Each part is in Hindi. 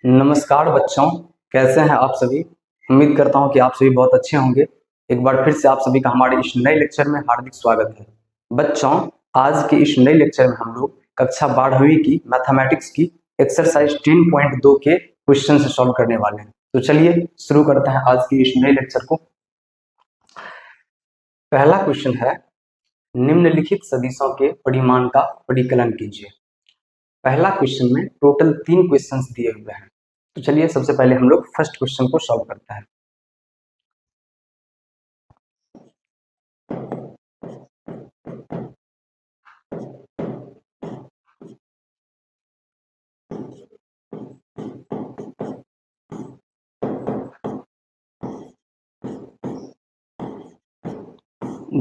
नमस्कार बच्चों, कैसे हैं आप सभी। उम्मीद करता हूं कि आप सभी बहुत अच्छे होंगे। एक बार फिर से आप सभी का हमारे इस नए लेक्चर में हार्दिक स्वागत है। बच्चों, आज के इस नए लेक्चर में हम लोग कक्षा 12वीं की मैथमेटिक्स की एक्सरसाइज 10.2 के क्वेश्चन से सॉल्व करने वाले हैं। तो चलिए शुरू करते हैं आज के इस नए लेक्चर को। पहला क्वेश्चन है, निम्नलिखित सदिशों के परिमाण का परिकलन कीजिए। पहला क्वेश्चन में टोटल 3 क्वेश्चंस दिए हुए हैं। तो चलिए सबसे पहले हम लोग फर्स्ट क्वेश्चन को सॉल्व करते हैं।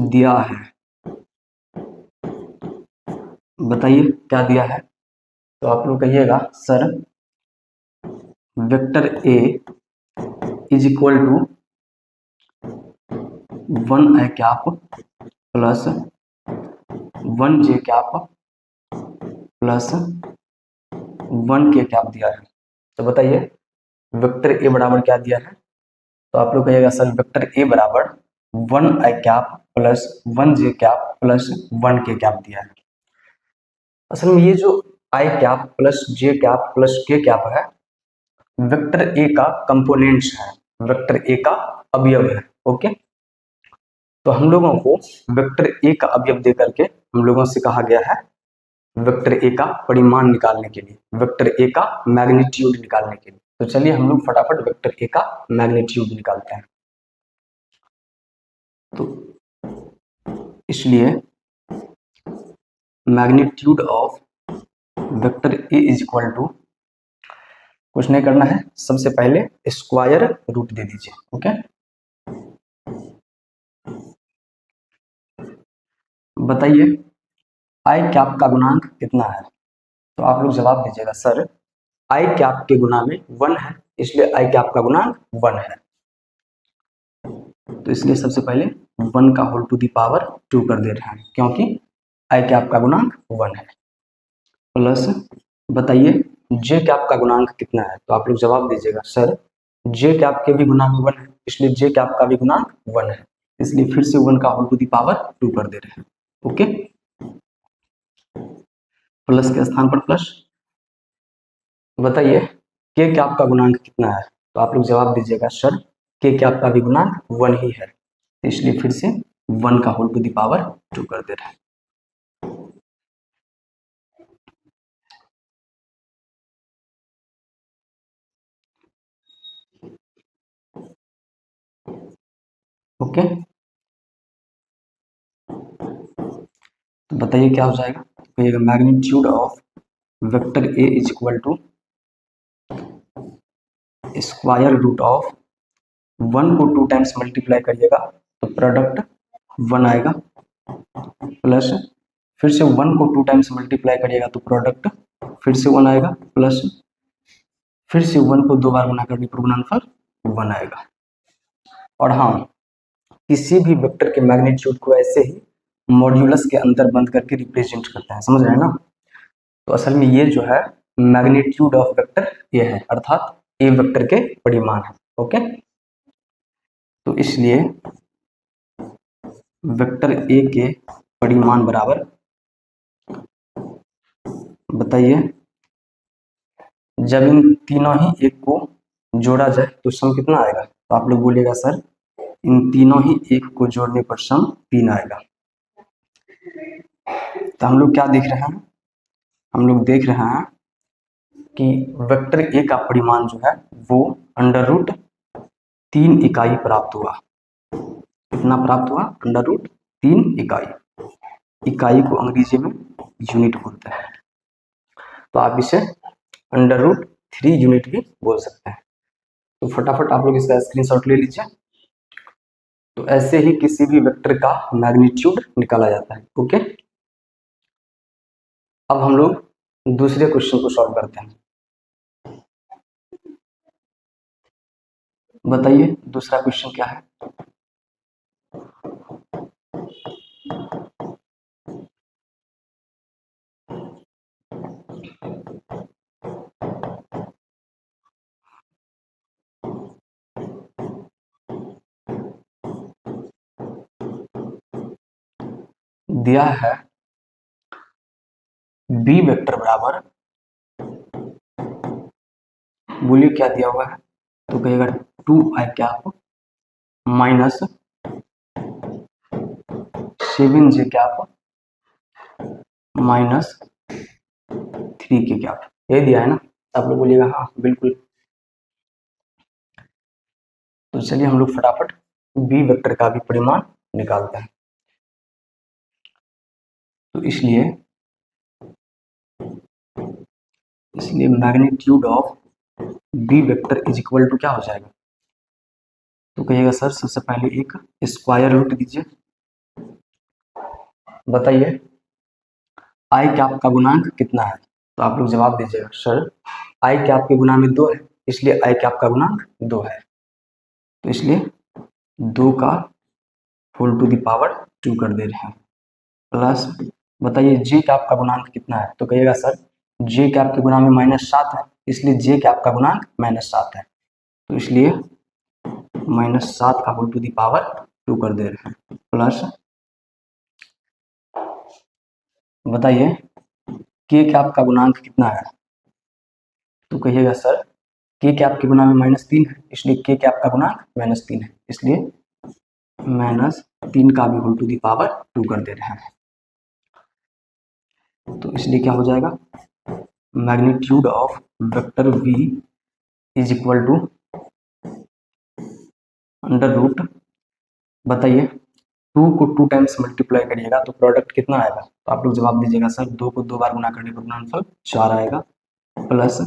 दिया है, बताइए क्या दिया है। तो आप लोग कहिएगा sir vector A is equal to 1 i cap plus 1 j cap plus 1 k cap दिया है। तो बताइए वेक्टर ए बराबर क्या दिया है। तो आप लोग कहिएगा सर वेक्टर ए बराबर 1 i cap plus 1 j cap plus 1 k cap दिया है। असल में ये जो i cap plus j cap plus k cap है वेक्टर ए का कंपोनेंट्स है, वेक्टर ए का अवयव है। ओके, तो हम लोगों को वेक्टर ए का अवयव दे करके हम लोगों से कहा गया है वेक्टर ए का परिमाण निकालने के लिए, वेक्टर ए का मैग्नीट्यूड निकालने के लिए। तो चलिए हम लोग फटाफट वेक्टर ए का मैग्नीट्यूड निकालते हैं। तो इसलिए magnitude of vector A is equal to, कुछ नहीं करना है, सबसे पहले स्क्वायर रूट दे दीजिए। ओके, बताइए आई कैप का गुणांक कितना है। तो आप लोग जवाब दीजिएगा सर आई कैप के गुना में 1 है, इसलिए आई कैप का गुणांक 1 है। तो इसलिए सबसे पहले 1 का होल टू दी पावर 2 कर दे रहे हैं, क्योंकि आई कैप का गुणांक 1 है। प्लस बताइए जे कैप का गुणांक कितना है। तो आप लोग जवाब दीजिएगा सर जे कैप के भी गुना में 1 है, इसलिए जे कैप का भी गुणांक 1 है, इसलिए फिर से 1 का होल टू दी पावर 2 कर दे रहे हैं। ओके, प्लस के स्थान पर प्लस। बताइए के कैप का गुणांक कितना है। तो आप लोग जवाब दीजिएगा सर के कैप का भी गुणांक 1 ही है, इसलिए फिर से 1 का होल टू दी पावर 2 कर दे रहे हैं। ओके, तो बताइए क्या हो जाएगा। कहिएगा magnitude of vector A is equal to square root of 1 को 2 टाइम्स मल्टीप्लाई करिएगा तो प्रोडक्ट 1 आएगा, प्लस फिर से 1 को 2 टाइम्स मल्टीप्लाई करिएगा तो प्रोडक्ट फिर से 1 आएगा, प्लस फिर से 1 को 2 बार गुना करने पर गुणनफल 1 आएगा। और हाँ, किसी भी वेक्टर के मैग्नीट्यूड को ऐसे ही मॉड्यूलस के अंदर बंद करके रिप्रेजेंट करते हैं, समझ रहे हैं ना। तो असल में ये जो है मैग्नीट्यूड ऑफ वेक्टर ये है, अर्थात ए वेक्टर के परिमाण है। ओके, तो इसलिए वेक्टर ए के परिमाण बराबर, बताइए जब इन तीनों ही एक को जोड़ा जाए तो सम कितना आएगा। तो आप लोग बोलिएगा सर इन तीनों ही एक को जोड़ने पर सम 3 आएगा। तो हम लोग क्या देख रहे हैं, हम लोग देख रहे हैं कि वेक्टर ए का परिमाण जो है वो अंडर रूट 3 इकाई प्राप्त हुआ। कितना प्राप्त हुआ, अंडर रूट 3 इकाई। इकाई को अंग्रेजी में यूनिट बोलते हैं, तो आप इसे अंडर रूट 3 यूनिट भी बोल सकते हैं। तो फटाफट आप लोग इसका स्क्रीनशॉट ले लीजिए। तो ऐसे ही किसी भी वेक्टर का मैग्नीट्यूड निकाला जाता है। ओके, अब हम लोग दूसरे क्वेश्चन को सॉल्व करते हैं। बताइए दूसरा क्वेश्चन क्या है। दिया है बी वेक्टर बराबर, बोलिए क्या दिया हुआ है, तो कहेगा 2i cap minus 7j cap minus 3k cap, ये दिया है ना। आप लोग बोलिएगा हाँ बिल्कुल। तो चलिए हम लोग फटाफट बी वेक्टर का भी परिमाण निकालते हैं। तो इसलिए magnitude of B vector is equal to क्या हो जाएगा, तो कहिएगा सर सबसे पहले एक स्क्वायर रूट दीजिए। बताइए आई कैप का गुणांक कितना है, तो आप लोग जवाब दीजिएगा सर आई कैप के गुना में 2 है, इसलिए आई कैप का गुणांक 2 है, तो इसलिए 2 का होल टू द पावर 2 कर दे रहे हैं। प्लस बताइए जे कैप का गुणांक कितना है, तो कहिएगा सर जे कैप के गुना में -7 है, इसलिए जे कैप का गुणांक -7 है, तो इसलिए -7 का होल टू द पावर 2 कर दे रहे हैं। प्लस बताइए के कैप का गुणांक कितना है, तो कहिएगा सर के कैप के गुना में -3 है, इसलिए के कैप का गुणांक -3 है, इसलिए -3 का भी होल टू द पावर 2 कर दे रहे हैं। तो इसलिए क्या हो जाएगा, magnitude of vector v is equal to under root, बताइए 2 को 2 टाइम्स मल्टीप्लाई करिएगा तो प्रोडक्ट कितना आएगा, तो आप लोग जवाब दीजिएगा सर 2 को 2 बार गुना करने पर गुणनफल 4 आएगा, प्लस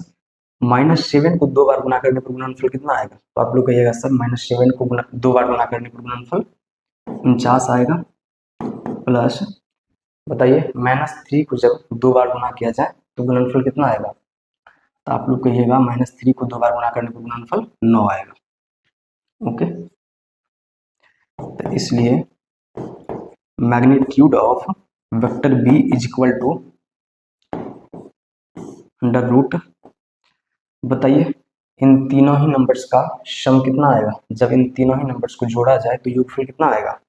-7 को 2 बार गुना करने पर गुणनफल कितना आएगा, तो आप लोग कहिएगा सर -7 को 2 बार गुना करने पर गुणनफल 49 आएगा, प्लस बताइए -3 को जब 2 बार गुना किया जाए तो गुणनफल कितना आएगा, तो आप लोग कहिएगा -3 को 2 बार गुना करने पर गुणनफल 9 आएगा। ओके, तो इसलिए magnitude of vector B is equal to under root, बताइए इन तीनों ही नंबर्स का सम कितना आएगा, जब इन तीनों ही नंबर्स को जोड़ा जाए तो योगफल कितना आएगा,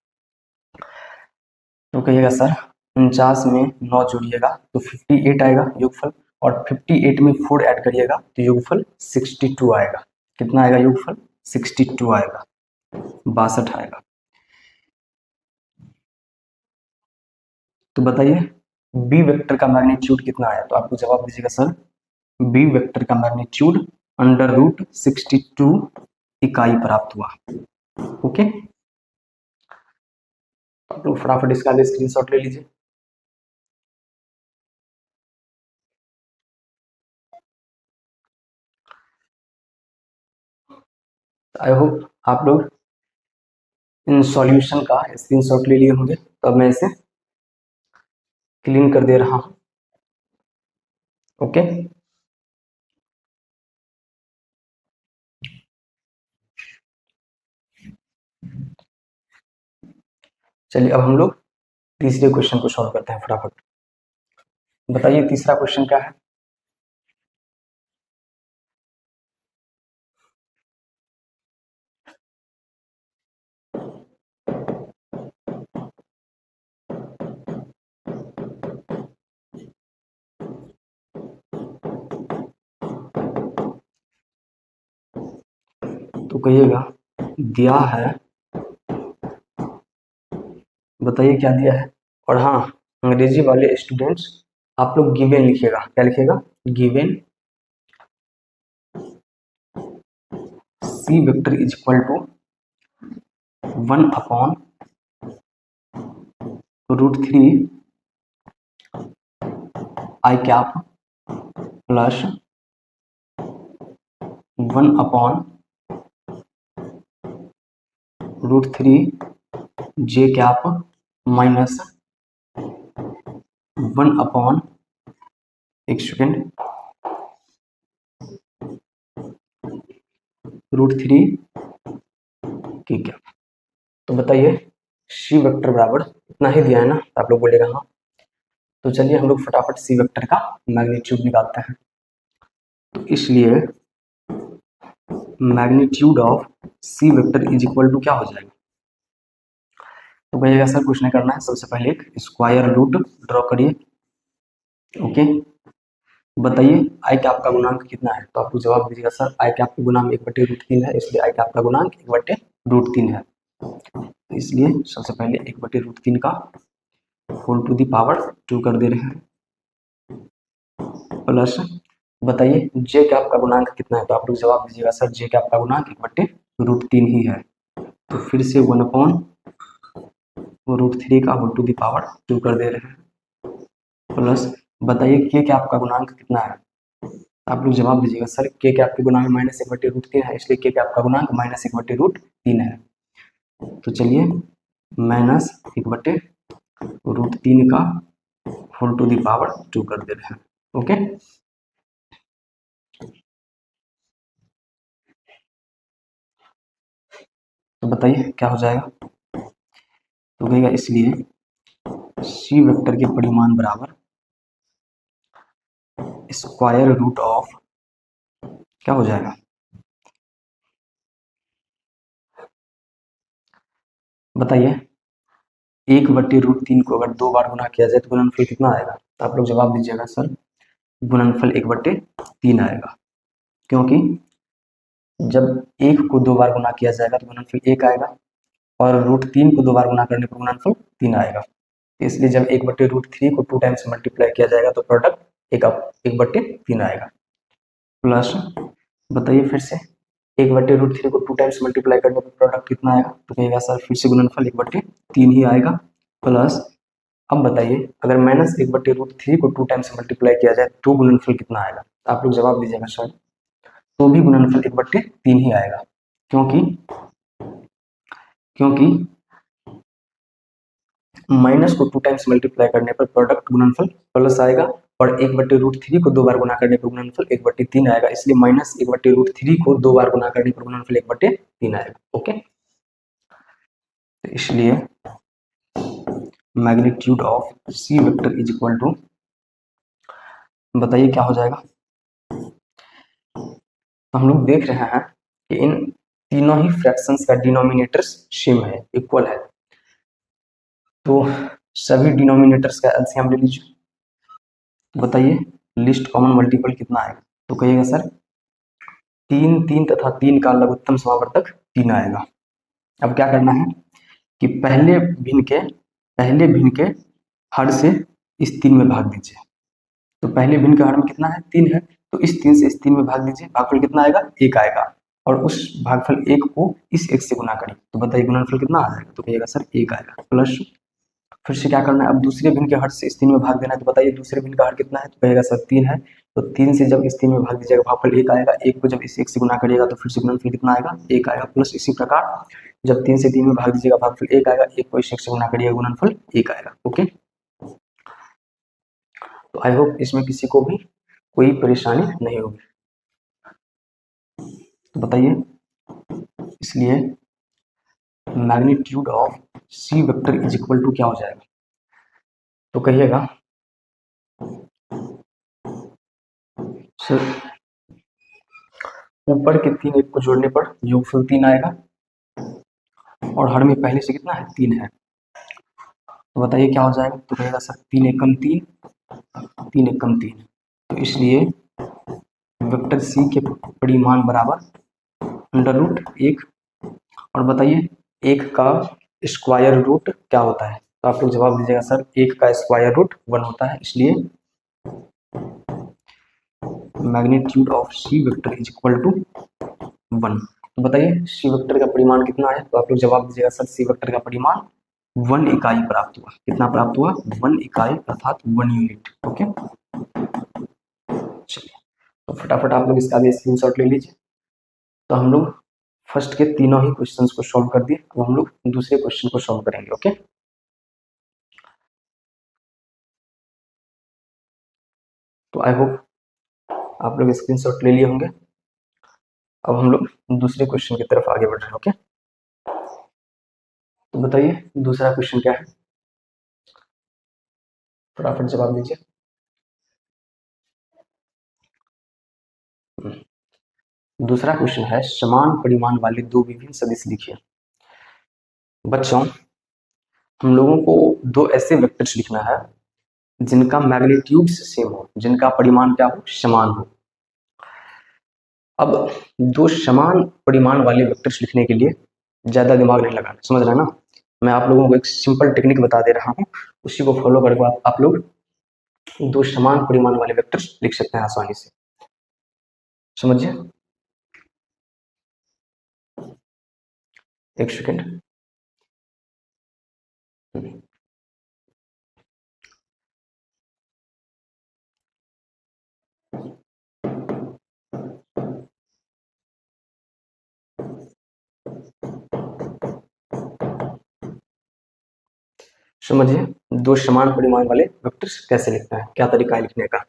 तो कहिएगा सर 49 में 9 जोड़िएगा तो 58 आएगा योगफल, और 58 में 4 ऐड करिएगा तो योगफल 62 आएगा। कितना आएगा योगफल, 62 आएगा, 62 आएगा। तो बताइए बी वेक्टर का मैग्नीट्यूड कितना आया, तो आपको जवाब दीजिएगा सर बी वेक्टर का मैग्नीट्यूड अंडर रूट 62 इकाई प्राप्त हुआ। ओके, आप लोग फटाफट इसका भी स्क्रीनशॉट ले लीजिए। आई होप आप लोग इन सॉल्यूशन का स्क्रीनशॉट ले लिए होंगे, तो अब मैं इसे क्लीन कर दे रहा हूं। ओके, चलिए अब हम लोग तीसरे क्वेश्चन को सॉल्व करते हैं फटाफट। बताइए तीसरा क्वेश्चन क्या है, तो कहिएगा दिया है, बताइए क्या दिया है, और हाँ अंग्रेजी वाले स्टूडेंट्स आप लोग गिवन लिखिएगा, क्या लिखिएगा, given C vector is equal to 1/√3 I cap plus 1/√3 J cap minus 1 एक सेकेंड √3 की कैप। तो बताइए सी वेक्टर बराबर इतना ही दिया है ना, तो आप लोग बोलेगा हाँ। तो चलिए हम लोग फटाफट सी वेक्टर का मैग्नीट्यूड निकालते हैं। तो इसलिए magnitude of C vector is equal to क्या हो जाएगा, तो भैया सर कुछ नहीं करना है, सबसे पहले एक स्क्वायर रूट ड्रॉ करिए। ओके, बताइए आई कैप का गुणांक कितना है? तो आपको जवाब दीजिएगा सर आई कैप का गुणांक 1/√3 है, इसलिए आई कैप का गुणांक 1/√3 है। इसलिए सबसे पहले 1/√3 का होल टू दी पावर 2 कर दे रहे हैं, प्लस बताइए जे कैप का गुणांक कितना है? तो आप लोग जवाब दीजिएगा सर जे कैप का गुणांक 1/√3 ही है। तो फिर से 1/√3 का होल टू दी पावर 2 कर दे रहे हैं, प्लस बताइए के कैप का गुणांक कितना है? आप लोग जवाब दीजिएगा सर के कैप के गुणांक -1/√3 है, इसलिए के कैप का गुणांक -1/√3 है। तो चलिए -1/√3 का होल टू दी पावर 2 कर दे रहे हैं। ओके, तो बताइए क्या हो जाएगा? तो कहेगा इसलिए सी वेक्टर के परिमाण बराबर स्क्वायर रूट ऑफ क्या हो जाएगा? बताइए 1/√3 को अगर 2 बार गुना किया जाए तो गुणनफल कितना आएगा? तो आप लोग जवाब दीजिएगा सर गुणनफल 1/3 आएगा, क्योंकि जब 1 को 2 बार गुना किया जाएगा तो गुणनफल 1 आएगा, और √3 को 2 बार गुना करने पर गुणनफल 3 आएगा। इसलिए जब 1/√3 को 2 टाइम्स मल्टीप्लाई किया जाएगा तो प्रोडक्ट 1/3 आएगा। प्लस बताइए फिर से 1/√3 को 2 टाइम्स मल्टीप्लाई करने पर प्रोडक्ट कितना आएगा? तो कहेगा सर फिर से गुणनफल 1/3 ही आएगा। प्लस अब बताइए अगर -1/√3 को 2 टाइम्स मल्टीप्लाई किया जाए तो गुणनफल कितना आएगा? आप लोग जवाब दीजिएगा सर तो भी गुणनफल 1/3 ही आएगा, क्योंकि क्योंकि माइनस को 2 टाइम्स मल्टीप्लाई करने पर प्रोडक्ट गुणनफल प्लस आएगा, और 1/√3 को 2 बार गुना करने पर गुणनफल 1/3 आएगा, इसलिए -1/√3 को 2 बार गुना करने पर गुणनफल 1/3 आएगा। ओके, तो इसलिए magnitude of C vector is equal to, बताइए क्या हो जाएगा? तो हम लोग देख रहे हैं कि इन तीनों ही फ्रैक्शंस का डिनोमिनेटर्स सेम है, इक्वल है, तो सभी डिनोमिनेटर्स का एलसीएम ले लीजिए। बताइए लिस्ट कॉमन मल्टीपल कितना आएगा? तो कहिएगा सर 3 तथा 3 का लघुत्तम समावर्तक 3 आएगा। अब क्या करना है कि पहले भिन्न के हर से इस 3 में भाग दीजिए। तो पहले भिन्न का हर में कितना है? 3 है, तो इस 3 से इस 3 में भाग दीजिए, भागफल कितना आएगा? 1 आएगा, और उस भागफल 1 को इस 1 से गुना करिए, तो बताइए गुणनफल कितना आ जाएगा? तो कहिएगा सर 1 आएगा। प्लस फिर से क्या करना है, अब दूसरे भिन्न के हर से इस 3 में भाग देना है, तो बताइए दूसरे भिन्न का हर कितना है? तो कहेगा सर 3 है, तो 3 से जब इस 3 में भाग दीजिएगा भागफल 1 आएगा, 1 को जब इस 1 से गुना करिएगा तो फिर से गुणनफल कितना आएगा? 1 आएगा। प्लस इसी प्रकार जब 3 से 3 में भाग दीजिएगा भागफल 1 आएगा, 1 को इस 1 से गुना करिएगा गुणनफल 1 आएगा। ओके, तो आई होप इसमें किसी को भी कोई परेशानी नहीं होगी। तो बताइए इसलिए magnitude of C vector is equal to क्या हो जाएगा? तो कहिएगा सर ऊपर के 3 एक को जोड़ने पर योगफल 3 आएगा, और हर में पहले से कितना है? 3 है, तो बताइए क्या हो जाएगा? तो कहेगा सर 3 एकम 3, 3 एकम 3, तो इसलिए वेक्टर सी के परिमाण बराबर √1, और बताइए 1 का स्क्वायर रूट क्या होता है? तो आप लोग जवाब दीजिएगा सर 1 का स्क्वायर रूट 1 होता है, इसलिए magnitude of C vector is equal to 1। तो बताइए सी वेक्टर का परिमाण कितना है? तो आप लोग जवाब दीजिएगा सर सी वेक्टर का परिमाण 1 इकाई प्राप्त हुआ। कितना प्राप्त हुआ? 1 इकाई अर्थात 1 यूनिट। ओके, चलिए तो फटाफट आप लोग इसका भी स्क्रीनशॉट ले लीजिए। तो हम लोग फर्स्ट के तीनों ही क्वेश्चंस को सॉल्व कर दिए, अब हम लोग दूसरे क्वेश्चन को सॉल्व करेंगे। ओके, तो आई होप आप लोग स्क्रीनशॉट ले लिए होंगे। अब हम लोग दूसरे क्वेश्चन की तरफ आगे बढ़ रहे हैं। ओके, तो बताइए दूसरा क्वेश्चन क्या है? फटाफट जवाब दीजिए। दूसरा क्वेश्चन है समान परिमाण वाले दो विभिन्न सदिश लिखिए। बच्चों हम लोगों को दो ऐसे वेक्टर्स लिखना है जिनका मैग्नीट्यूड सेम हो, जिनका परिमाण क्या हो, समान हो। अब दो समान परिमाण वाले वेक्टर्स लिखने के लिए ज्यादा दिमाग नहीं लगाना, समझ रहे हैं ना। मैं आप लोगों को एक सिंपल टेक्निक बता दे रहा हूँ, उसी को फॉलो करके आप लोग दो समान परिमाण वाले वेक्टर्स लिख सकते हैं आसानी से, समझिए। एक सेकेंड। समझिए दो समान परिमाण वाले वेक्टर्स कैसे लिखते हैं, क्या तरीका है लिखने का।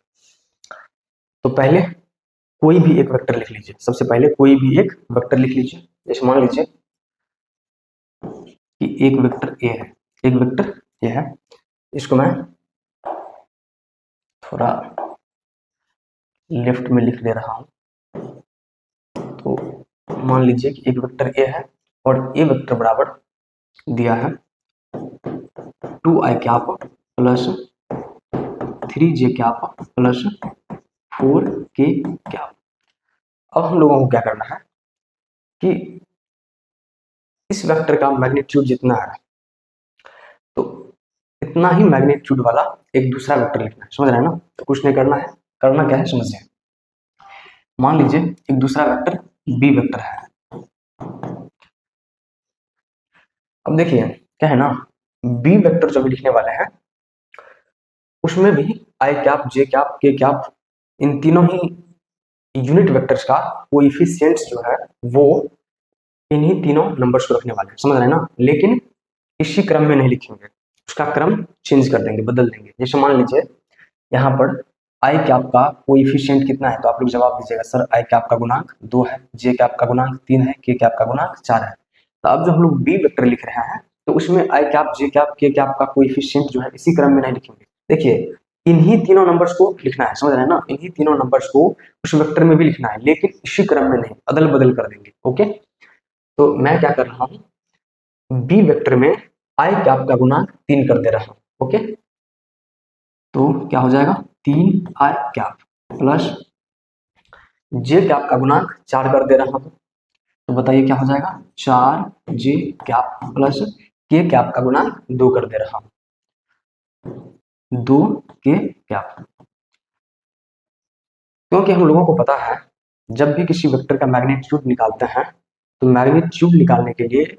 तो पहले कोई भी एक वेक्टर लिख लीजिए, सबसे पहले कोई भी एक वेक्टर लिख लीजिए। जैसे मान लीजिए कि एक वेक्टर ए है, एक वेक्टर ए है, इसको मैं थोड़ा लेफ्ट में लिख दे रहा हूं। तो मान लीजिए कि एक वेक्टर ए है और ए वेक्टर बराबर दिया है 2i cap plus 3j cap plus 4k cap. अब हम लोगों को क्या करना है कि इस वेक्टर का मैग्नीट्यूड जितना है तो इतना ही मैग्नीट्यूड वाला एक दूसरा वेक्टर लिखना है, समझ रहे हैं ना। तो कुछ नहीं करना है, करना क्या है समझिए। मान लीजिए एक दूसरा वेक्टर बी वेक्टर है। अब देखिए क्या है ना, बी वेक्टर जो भी लिखने वाले हैं उसमें भी आई कैप, जे कैप, के कैप, इन तीनों ही यूनिट वेक्टर्स का कोएफिशिएंट्स जो है वो इन्हीं तीनों नंबर्स को रखने वाले हैं, समझ रहे हैं ना। लेकिन इसी क्रम में नहीं लिखेंगे, उसका क्रम चेंज कर देंगे, बदल देंगे। जैसे मान लीजिए यहाँ पर आई कैप का कोएफिशिएंट कितना है, तो आप लोग जवाब दीजिएगा सर आई कैप का गुणांक 2 है, जे कैप का गुणांक 3 है, के कैप का गुणांक 4 है। तो अब जो हम लोग बी वेक्टर लिख रहे हैं तो उसमें आई कैप, जे कैप, के कैप का कोएफिशिएंट जो है इसी क्रम में नहीं लिखेंगे। देखिए इन्हीं तीनों नंबर्स को लिखना है, समझ रहे हैं ना। इन्हीं तीनों नंबर्स को उस वेक्टर में भी लिखना है, लेकिन इसी क्रम में नहीं, अदल बदल कर देंगे। ओके, तो मैं क्या कर रहा हूँ, बी वेक्टर में आई कैप का गुणांक 3 कर दे रहा हूँ। ओके, तो क्या हो जाएगा 3i cap plus J cap का गुणांक 4 कर दे रहा हूँ। तो बताइए क्या हो जाएगा 4j cap plus K cap का गुणांक 2 कर दे रहा हूँ, 2k कैप। क्योंकि हम लोगों को पता है जब भी किसी वेक्टर का मैग्नीट्यूड निकालते हैं तो मैग्नीट्यूड निकालने के लिए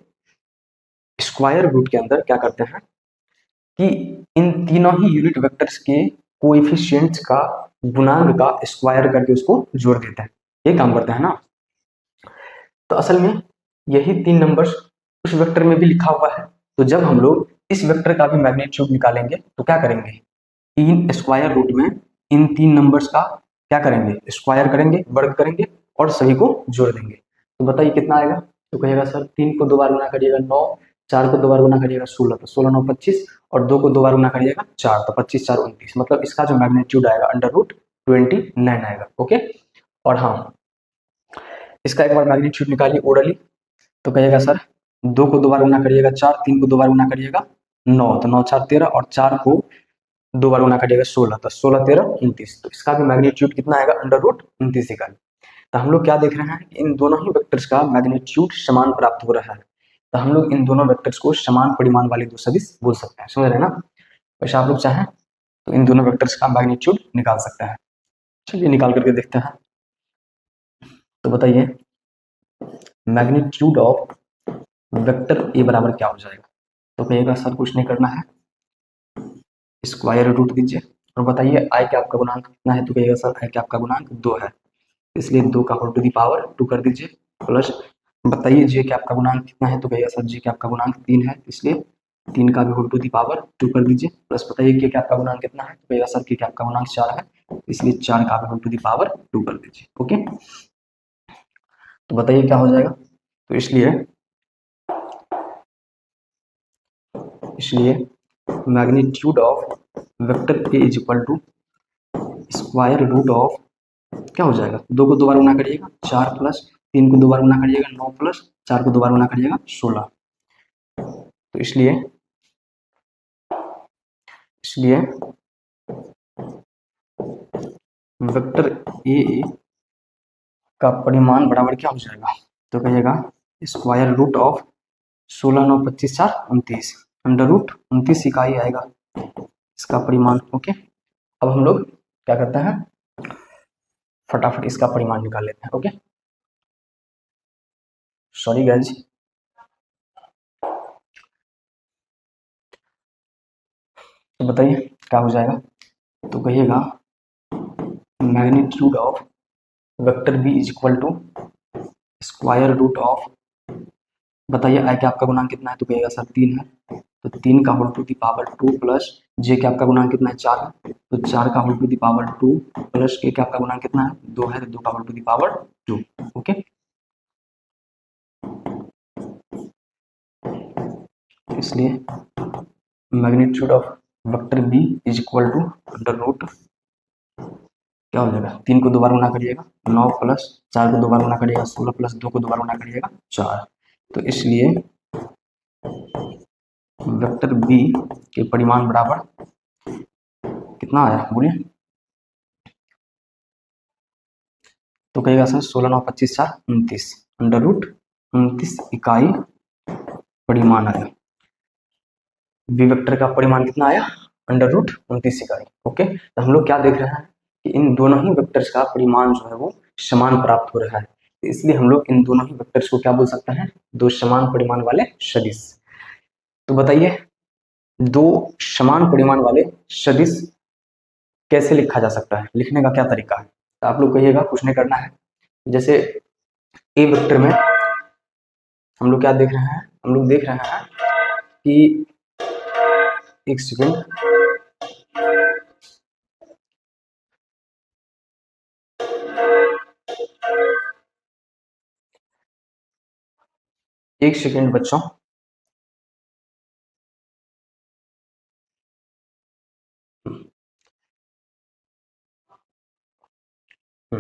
स्क्वायर रूट के अंदर क्या करते हैं कि इन तीनों ही यूनिट वेक्टर्स के कोएफिशिएंट्स का गुणांक का स्क्वायर करके उसको जोड़ देते हैं, ये काम करते हैं ना। तो असल में यही तीन नंबर्स उस वेक्टर में भी लिखा हुआ है। तो जब हम लोग इस वेक्टर का भी मैग्नीट्यूड निकालेंगे तो क्या करेंगे, तीन स्क्वायर रूट में इन तीन नंबर्स का क्या करेंगे, स्क्वायर करेंगे, वर्ग करेंगे और सभी को जोड़ देंगे। तो बताइए कितना आएगा। तो कहेगा सर 3 को 2 बार गुना करिएगा 9, 4 को 2 बार गुना करिएगा 16, तो 16 9 25, और 2 को 2 बार गुना करिएगा 4, तो 25 4 29। मतलब इसका जो मैग्नीट्यूड आएगा √29 आएगा। ओके, और हाँ इसका एक बार मैग्नीट्यूड निकालिए ओरली। तो कहिएगा सर 2 को 2 बार गुना करिएगा 4, 3 को 2 बार गुना करिएगा 9, तो 9 4 13, और 4 को 2 बार गुना करिएगा 16, तो 16 13 29। तो इसका भी मैग्नीट्यूड कितना आएगा √29 का। तो हम लोग क्या देख रहे हैं, इन दोनों ही वेक्टर्स का मैग्नीट्यूड समान प्राप्त हो रहा है। तो हम लोग इन दोनों वेक्टर्स को समान परिमाण वाले दो सदिश बोल सकते हैं, समझ रहे हैं ना। वैसे आप लोग चाहें तो इन दोनों वेक्टर्स का मैग्नीट्यूड निकाल सकते हैं। चलिए निकाल करके देखते हैं। तो बताइए मैग्नीट्यूड ऑफ वेक्टर ए बराबर क्या हो जाएगा। तो कहिएगा सर कुछ नहीं करना है, स्क्वायर रूट दीजिए और बताइए आई कैप का गुणांक कितना है। तो कहिएगा सर आई कैप का गुणांक 2 है, इसलिए 2 का होल टू दी पावर 2 कर दीजिए। प्लस बताइए जे कैप का गुणांक कितना है। तो कहिएगा सर जे कैप का गुणांक 3 है, इसलिए 3 का भी होल टू दी पावर 2 कर दीजिए। प्लस बताइए के कैप का गुणांक कितना है। तो कहिएगा सर के कैप का गुणांक 4 है, इसलिए 4 का भी होल टू दी पावर 2 कर दीजिए। ओके, तो बताइए क्या हो जाएगा। तो इसलिए magnitude of vector A is equal to square root of, क्या हो जाएगा 2 को 2 बार गुना करिएगा 4, प्लस 3 को 2 बार गुना करिएगा 9, प्लस 4 को 2 बार गुना करिएगा 16। तो इसलिए इसलिए वेक्टर ए का परिमाण बराबर क्या हो जाएगा, तो कहिएगा square root of 16 9 25 4 29 under root 29 इकाई आएगा इसका परिमाण। ओके, अब हम लोग क्या करते हैं, फटाफट इसका परिमाण निकाल लेते हैं। Okay, sorry guys. तो बताइए क्या हो जाएगा, तो कहिएगा magnitude of vector B is equal to square root of, बताइए आई कैप का गुणांक कितना है, तो कहिएगा सर 3 है, तो 3 का whole to the power 2 plus J cap का गुणांक कितना है 4 है, तो 4 का whole to the power 2 plus K cap का गुणांक कितना है 2 है, तो 2 का whole to the power 2। Okay, इसलिए magnitude of vector B is equal to under root क्या हो जाएगा, 3 को 2 बार गुना करिएगा 9 प्लस 4 को 2 बार गुना करिएगा 16 प्लस 2 को 2 बार गुना करिएगा 4, तो इसलिए वेक्टर बी के परिमाण बराबर कितना आया बोलिए, तो कहेगा सर 16 9 25 4 29 अंडर रूट 29 इकाई परिमाण आया। बी वेक्टर का परिमाण कितना आया, अंडर रूट 29 इकाई। ओके, तो हम लोग क्या देख रहे हैं कि इन दोनों ही वेक्टर्स का परिमाण जो है वो समान प्राप्त हो रहा है, तो इसलिए हम लोग इन दोनों ही वेक्टर्स को क्या बोल सकते हैं, दो समान परिमाण वाले सदिश। तो बताइए दो समान परिमाण वाले सदिश कैसे लिखा जा सकता है, लिखने का क्या तरीका है, तो आप लोग कहिएगा, कुछ नहीं करना है। जैसे ए वेक्टर में हम लोग क्या देख रहे हैं, हम लोग देख रहे हैं कि एक सेकेंड, एक सेकेंड बच्चों, तो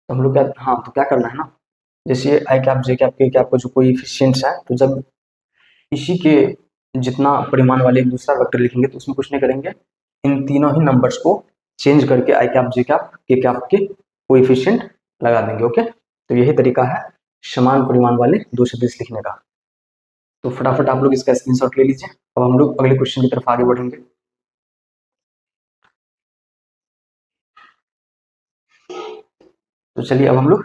हम लोग क्या, हाँ तो क्या करना है ना, जैसे आई कैप जे कैप के कैप का जो कोएफिशिएंट्स है, तो जब इसी के जितना परिमाण वाले एक दूसरा वेक्टर लिखेंगे तो उसमें कुछ नहीं करेंगे, इन तीनों ही नंबर्स को चेंज करके आई कैप जे कैप के कोएफिशिएंट लगा देंगे। ओके, तो यही तरीका है समान परिमाण वाले दो सदिश लिखने का। तो फटाफट आप लोग इसका स्क्रीनशॉट ले लीजिए, अब हम लोग अगले क्वेश्चन की तरफ आगे बढ़ेंगे। तो चलिए अब हम लोग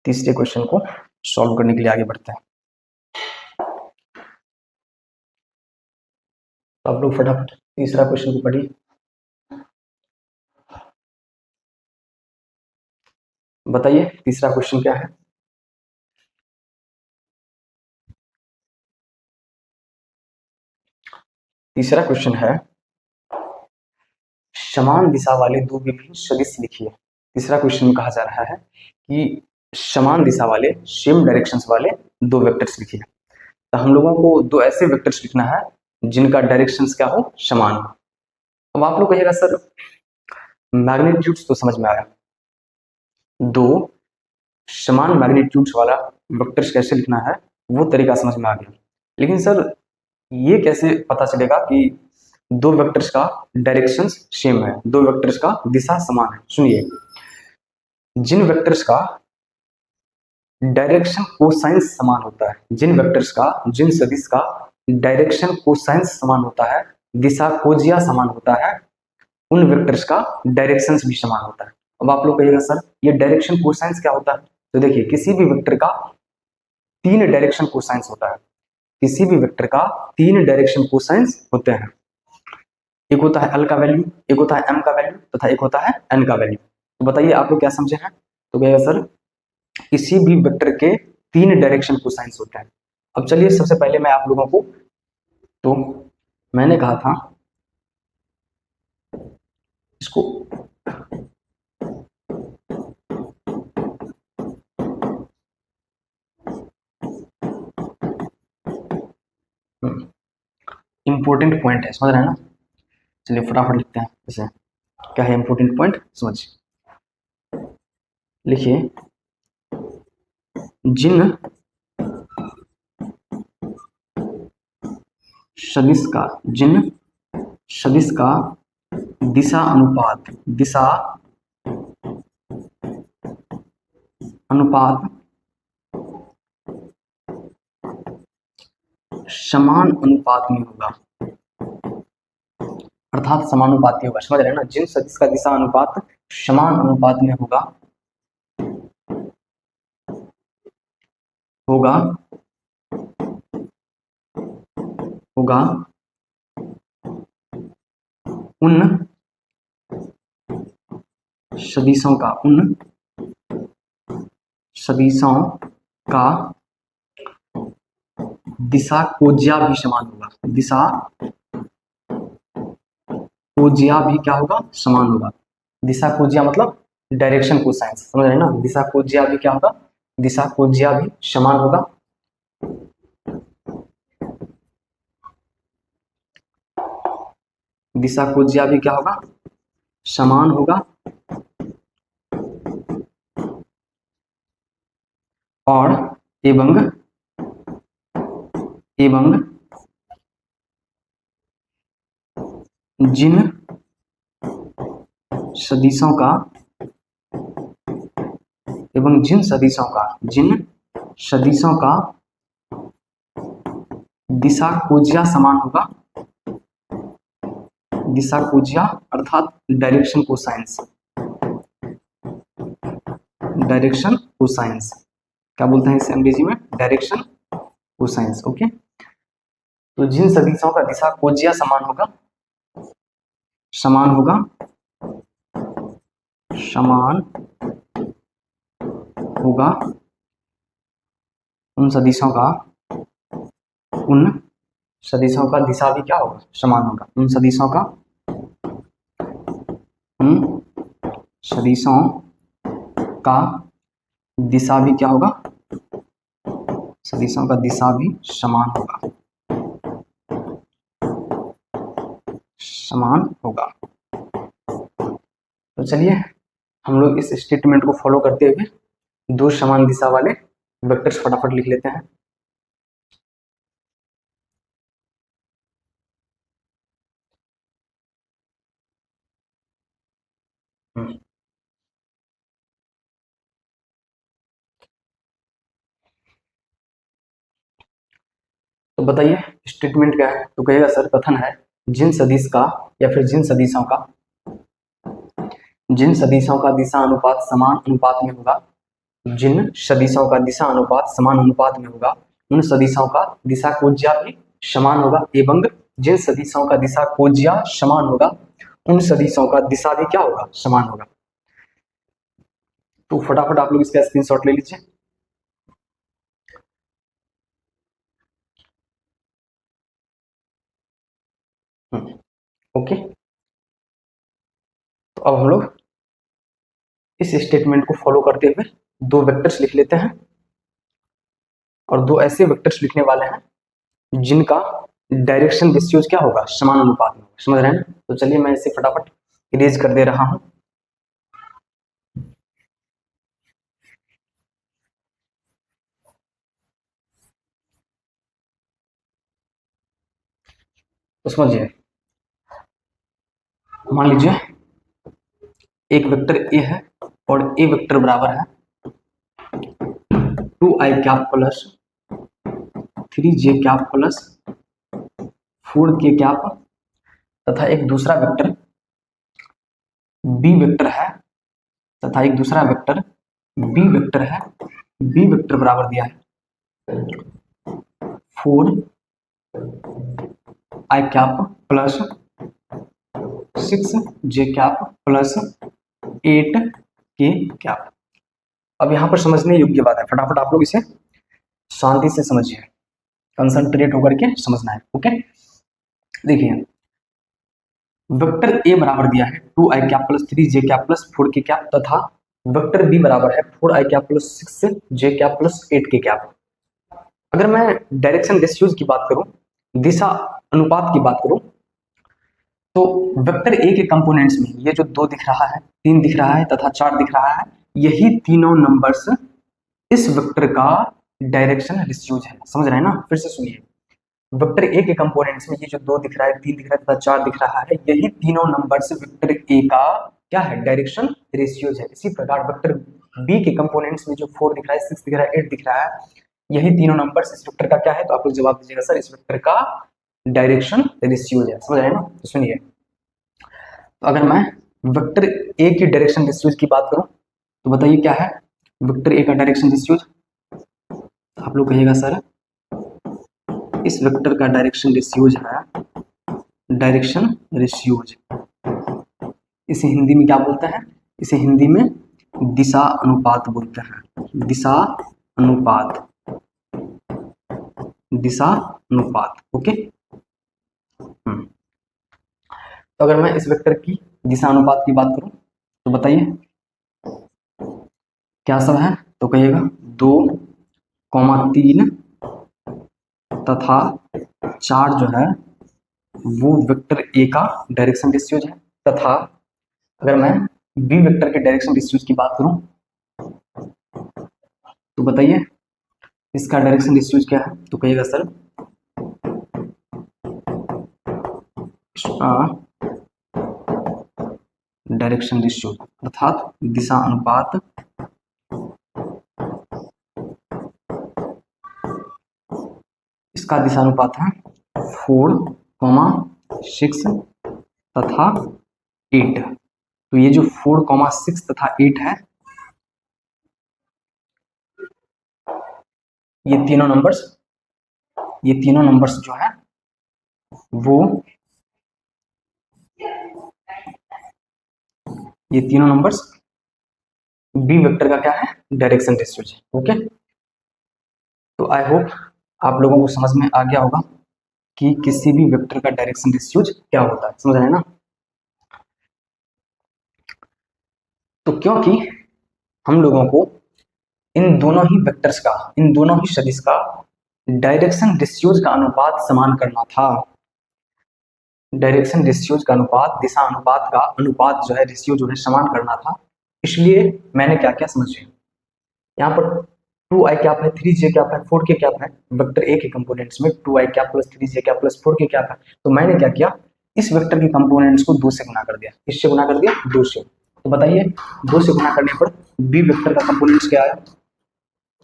तीसरे क्वेश्चन को सॉल्व करने के लिए आगे बढ़ते हैं। तो आप लोग फटाफट तीसरा क्वेश्चन को पढ़िए, बताइए तीसरा क्वेश्चन क्या है। तीसरा क्वेश्चन है समान दिशा वाले दो विभिन्न सदिश लिखिए। तीसरा क्वेश्चन में कहा जा रहा है कि समान दिशा वाले सेम डायरेक्शंस वाले दो वेक्टर्स लिखिए। तो हम लोगों को दो ऐसे वेक्टर्स लिखना है जिनका डायरेक्शंस क्या हो, समान हो। अब आप लोग कहिएगा सर मैग्नीट्यूड्स तो समझ में आया, दो समान मैग्नीट्यूड्स वाला वेक्टर्स कैसे लिखना है वो तरीका समझ में आ गया, लेकिन सर ये कैसे पता चलेगा कि दो वेक्टर्स का डायरेक्शंस सेम है, दो वेक्टर्स का दिशा समान है। सुनिए, जिन वेक्टर्स का डायरेक्शन कोसाइंस समान होता है, जिन वेक्टर्स का, जिन सदिश का डायरेक्शन कोसाइंस समान होता है, दिशा कोजिया समान होता है, उन वेक्टर्स का डायरेक्शंस भी समान होता है। अब आप लोग कहिएगा सर ये डायरेक्शन कोसाइंस क्या होता है, तो देखिए किसी भी वेक्टर का तीन डायरेक्शन कोसाइंस होता है, किसी भी वेक्टर का तीन डायरेक्शन कोसाइंस होते हैं, एक होता है एल का वैल्यू, एक होता है एम का वैल्यू तथा एक होता है एन का वैल्यू। तो बताइए आप लोग क्या समझे हैं, तो कहिएगा सर किसी भी वेक्टर के तीन डायरेक्शन कोसाइंस होते हैं। अब चलिए सबसे पहले मैं आप लोगों को, तो मैंने कहा था इसको इंपॉर्टेंट पॉइंट है, समझ रहे हैं ना, चलिए फटाफट लिखते हैं। जैसे क्या है इंपॉर्टेंट पॉइंट, समझिए, लिखिए जिन सदिश का, जिन सदिश का दिशा अनुपात समान अनुपात में होगा, अर्थात समानुपाती होगा। समझ रहे हैं ना, जिन सदिश का दिशा अनुपात समान अनुपात में होगा उन सदिशों का दिशा कोज्या भी समान होगा। दिशा कोज्या भी क्या होगा, समान होगा। दिशा कोज्या मतलब डायरेक्शन कोसाइन, समझ रहे हैं ना। दिशा कोज्या भी क्या होगा, दिशा कोज्या भी समान होगा। दिशा कोज्या भी क्या होगा, समान होगा। और एवं जिन सदिशों का दिशा कोज्या समान होगा, दिशा कोज्या अर्थात डायरेक्शन कोसाइंस, क्या बोलते हैं इसे अंग्रेजी में, डायरेक्शन कोसाइंस। ओके, तो जिन सदिशों का दिशा कोज्या समान होगा उन सदिशों का दिशा भी क्या होगा, समान होगा। उन सदिशों का दिशा भी क्या होगा, सदिशों का दिशा भी समान होगा। तो चलिए हम लोग इस स्टेटमेंट को फॉलो करते हुए दो समान दिशा वाले वेक्टर्स फटाफट लिख लेते हैं। तो बताइए स्टेटमेंट क्या है। तो कहेगा सर कथन है जिन सदिश का या फिर जिन सदिशों का दिशा अनुपात समान अनुपात में होगा, जिन सदिशों का दिशा अनुपात समान अनुपात में होगा उन सदिशों का दिशा कोज्या भी समान होगा, एवं जिन सदिशों का दिशा कोज्या समान होगा उन सदिशों का दिशा भी क्या होगा, समान होगा। तो फटाफट आप लोग इसका स्क्रीनशॉट ले लीजिए। ओके, तो अब हम लोग इस स्टेटमेंट को फॉलो करते हुए दो वेक्टर्स लिख लेते हैं, और दो ऐसे वेक्टर्स लिखने वाले हैं जिनका डायरेक्शन रेशियोज क्या होगा, समान अनुपात में। समझ रहे हैं। तो चलिए मैं इसे फटाफट इरेज कर दे रहा हूं। तो समझिए, मान लीजिए एक वेक्टर ए है और ए वेक्टर बराबर है 2i cap plus 3j cap plus 4k cap, तथा एक दूसरा वेक्टर बी वेक्टर है, तथा एक दूसरा वेक्टर बी वेक्टर है। बी वेक्टर बराबर दिया है 4i cap plus 6j cap plus 8k cap. अब यहाँ पर समझने योग्य बात है, फटाफट आप लोग इसे शांति से समझिए, कंसंट्रेट होकर के समझना है। ओके, देखिए वेक्टर ए बराबर दिया है 2i cap plus 3j cap plus 4k cap, तथा वेक्टर बी बराबर है 4i cap plus 6j cap plus 8k cap. अगर मैं डायरेक्शन रेशियोज की बात करूं, दिशा अनुपात की बात करूं, तो वेक्टर ए के कंपोनेंट्स में ये जो 2 दिख रहा है, 3 दिख रहा है तथा 4 दिख रहा है, यही तीनों नंबर्स इस वेक्टर का डायरेक्शन रेशियोज है। समझ रहे हैं ना। फिर से सुनिए, वेक्टर ए के कंपोनेंट्स में ये जो 2 दिख रहा है, 3 दिख रहा है तथा 4 दिख रहा है, यही तीनों नंबर्स वेक्टर ए का क्या है, डायरेक्शन रेशियोज है। इसी प्रकार वेक्टर बी के कंपोनेंट्स में जो 4 दिख रहा है, 6 दिख रहा है, 8 दिख रहा है, यही तीनों नंबर्स इस वेक्टर का क्या है, तो आप लोग जवाब दीजिएगा सर इस वेक्टर का डायरेक्शन रेशियोज है। समझ रहे हैं ना? तो सुनिए, तो अगर मैं वेक्टर ए की डायरेक्शन रेशियोज की बात करूं तो बताइए क्या है वेक्टर ए का डायरेक्शन रेशियोज। आप लोग कहिएगा सर इस वेक्टर का डायरेक्शन रेशियोज है डायरेक्शन रेशियोज। इसे हिंदी में क्या बोलते हैं? इसे हिंदी में दिशा अनुपात बोलते हैं। दिशा अनुपात, दिशा अनुपात। ओके। तो अगर मैं इस वेक्टर की दिशा अनुपात की बात करूं तो बताइए क्या सब है, तो कहिएगा 2,3 तथा 4 जो है वो वेक्टर ए का डायरेक्शन रेशियोज है। तथा अगर मैं बी वेक्टर के डायरेक्शन रेशियोज की बात करूं तो बताइए इसका डायरेक्शन रेशियोज क्या है, तो कहिएगा सर इसका डायरेक्शन रेशियोज अर्थात दिशा अनुपात इसका दिशानुपात है 4,6 तथा 8। तो ये जो 4,6 तथा 8 है, ये तीनों नंबर्स जो है वो ये तीनों नंबर्स बी वेक्टर का क्या है, डायरेक्शन रेशियोज है। ओके। तो आई होप आप लोगों को समझ में आ गया होगा कि किसी भी वेक्टर का डायरेक्शन रेशियोज क्या होता है। समझ रहे हैं ना? तो क्योंकि हम लोगों को इन दोनों ही वेक्टर्स का, इन दोनों ही सदिश का डायरेक्शन रेशियोज का अनुपात समान करना था। डायरेक्शन रेशियोज का अनुपात, दिशा अनुपात का अनुपात जो है, रेशियो जो है समान करना था। इसलिए मैंने क्या क्या समझिए, यहाँ पर 2i कैप है, 3j कैप है, 4k कैप है। वेक्टर ए के कंपोनेंट्स में 2i cap plus 3j cap plus 4k cap है। तो मैंने क्या किया, इस वेक्टर के कंपोनेंट्स को 2 से गुना कर दिया। इससे गुना कर दिया 2 से। तो बताइए 2 से गुना करने पर बी वेक्टर का कंपोनेंट्स क्या आया?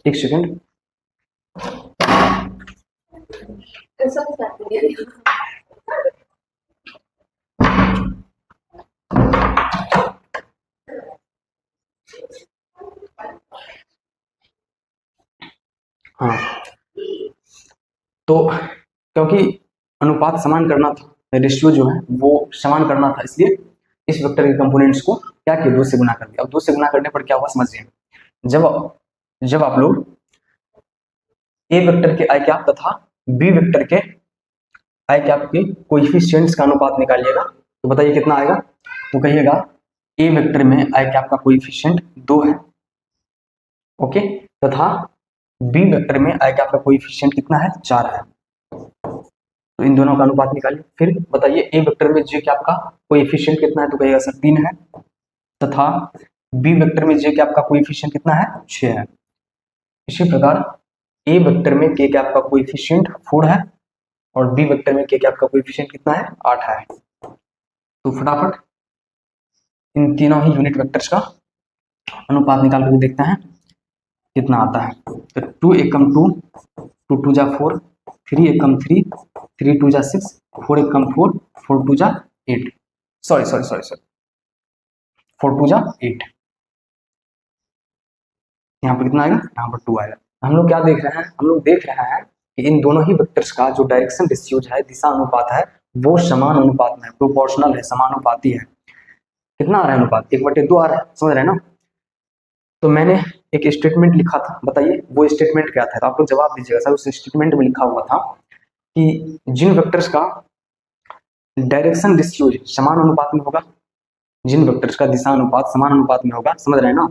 एक सेकेंड। हाँ, तो क्योंकि अनुपात समान करना था, रेशियो जो है वो समान करना था, इसलिए इस वेक्टर के कंपोनेंट्स को क्या किया, 2 से गुना कर दिया। अब 2 से गुना करने पर क्या हुआ समझिए, जब आप लोग ए वेक्टर के आई कैप तथा बी वेक्टर के आई कैप के कोएफिशिएंट्स का अनुपात निकालिएगा तो बताइए कितना आएगा। तो कहिएगा ए वेक्टर में आई कैप का कोएफिशिएंट 2 है, ओके, तथा बी वेक्टर में आई कैप का कोएफिशिएंट कितना है, 4 है। तो इन दोनों का अनुपात निकालिए। फिर बताइए ए वेक्टर में जे कैप का कोएफिशिएंट कितना है, तो कहिएगा सर 3 है, तथा बी वेक्टर में जे कैप का कोएफिशिएंट कितना है, 6 है। इसी प्रकार ए वेक्टर में के कैप का कोएफिशिएंट 4 है और बी वेक्टर में के कैप का कोएफिशिएंट कितना है, 8 है। तो फटाफट इन तीनों ही यूनिट वेक्टर्स का अनुपात निकाल कर देखते हैं कितना आता है। तो 2 एकम 2, 2 2 जा 4, 3 एकम 3, 3 2 जा 6, 4 एकम 4, 4 2 जा 8, सॉरी 4 2 जा 8। यहाँ पर कितना आएगा, यहाँ पर 2 आएगा। हम लोग क्या देख रहे हैं, हम लोग देख रहे हैं कि इन दोनों ही वेक्टर्स का जो डायरेक्शन रेशियोज है, दिशा अनुपात है, वो समान अनुपात में, प्रोपोर्शनल है, समानुपाती है। कितना आ रहा है अनुपात, 1/2 आ रहा है। समझ रहे हैं ना? तो मैंने एक स्टेटमेंट लिखा था, बताइए वो स्टेटमेंट क्या था, तो आप लोग जवाब दीजिएगा सर। उस स्टेटमेंट में लिखा हुआ था कि जिन वेक्टर्स का डायरेक्शन रेशियोज समान अनुपात में होगा, जिन वेक्टर्स का दिशा अनुपात समान अनुपात में होगा, समझ रहे हैं ना,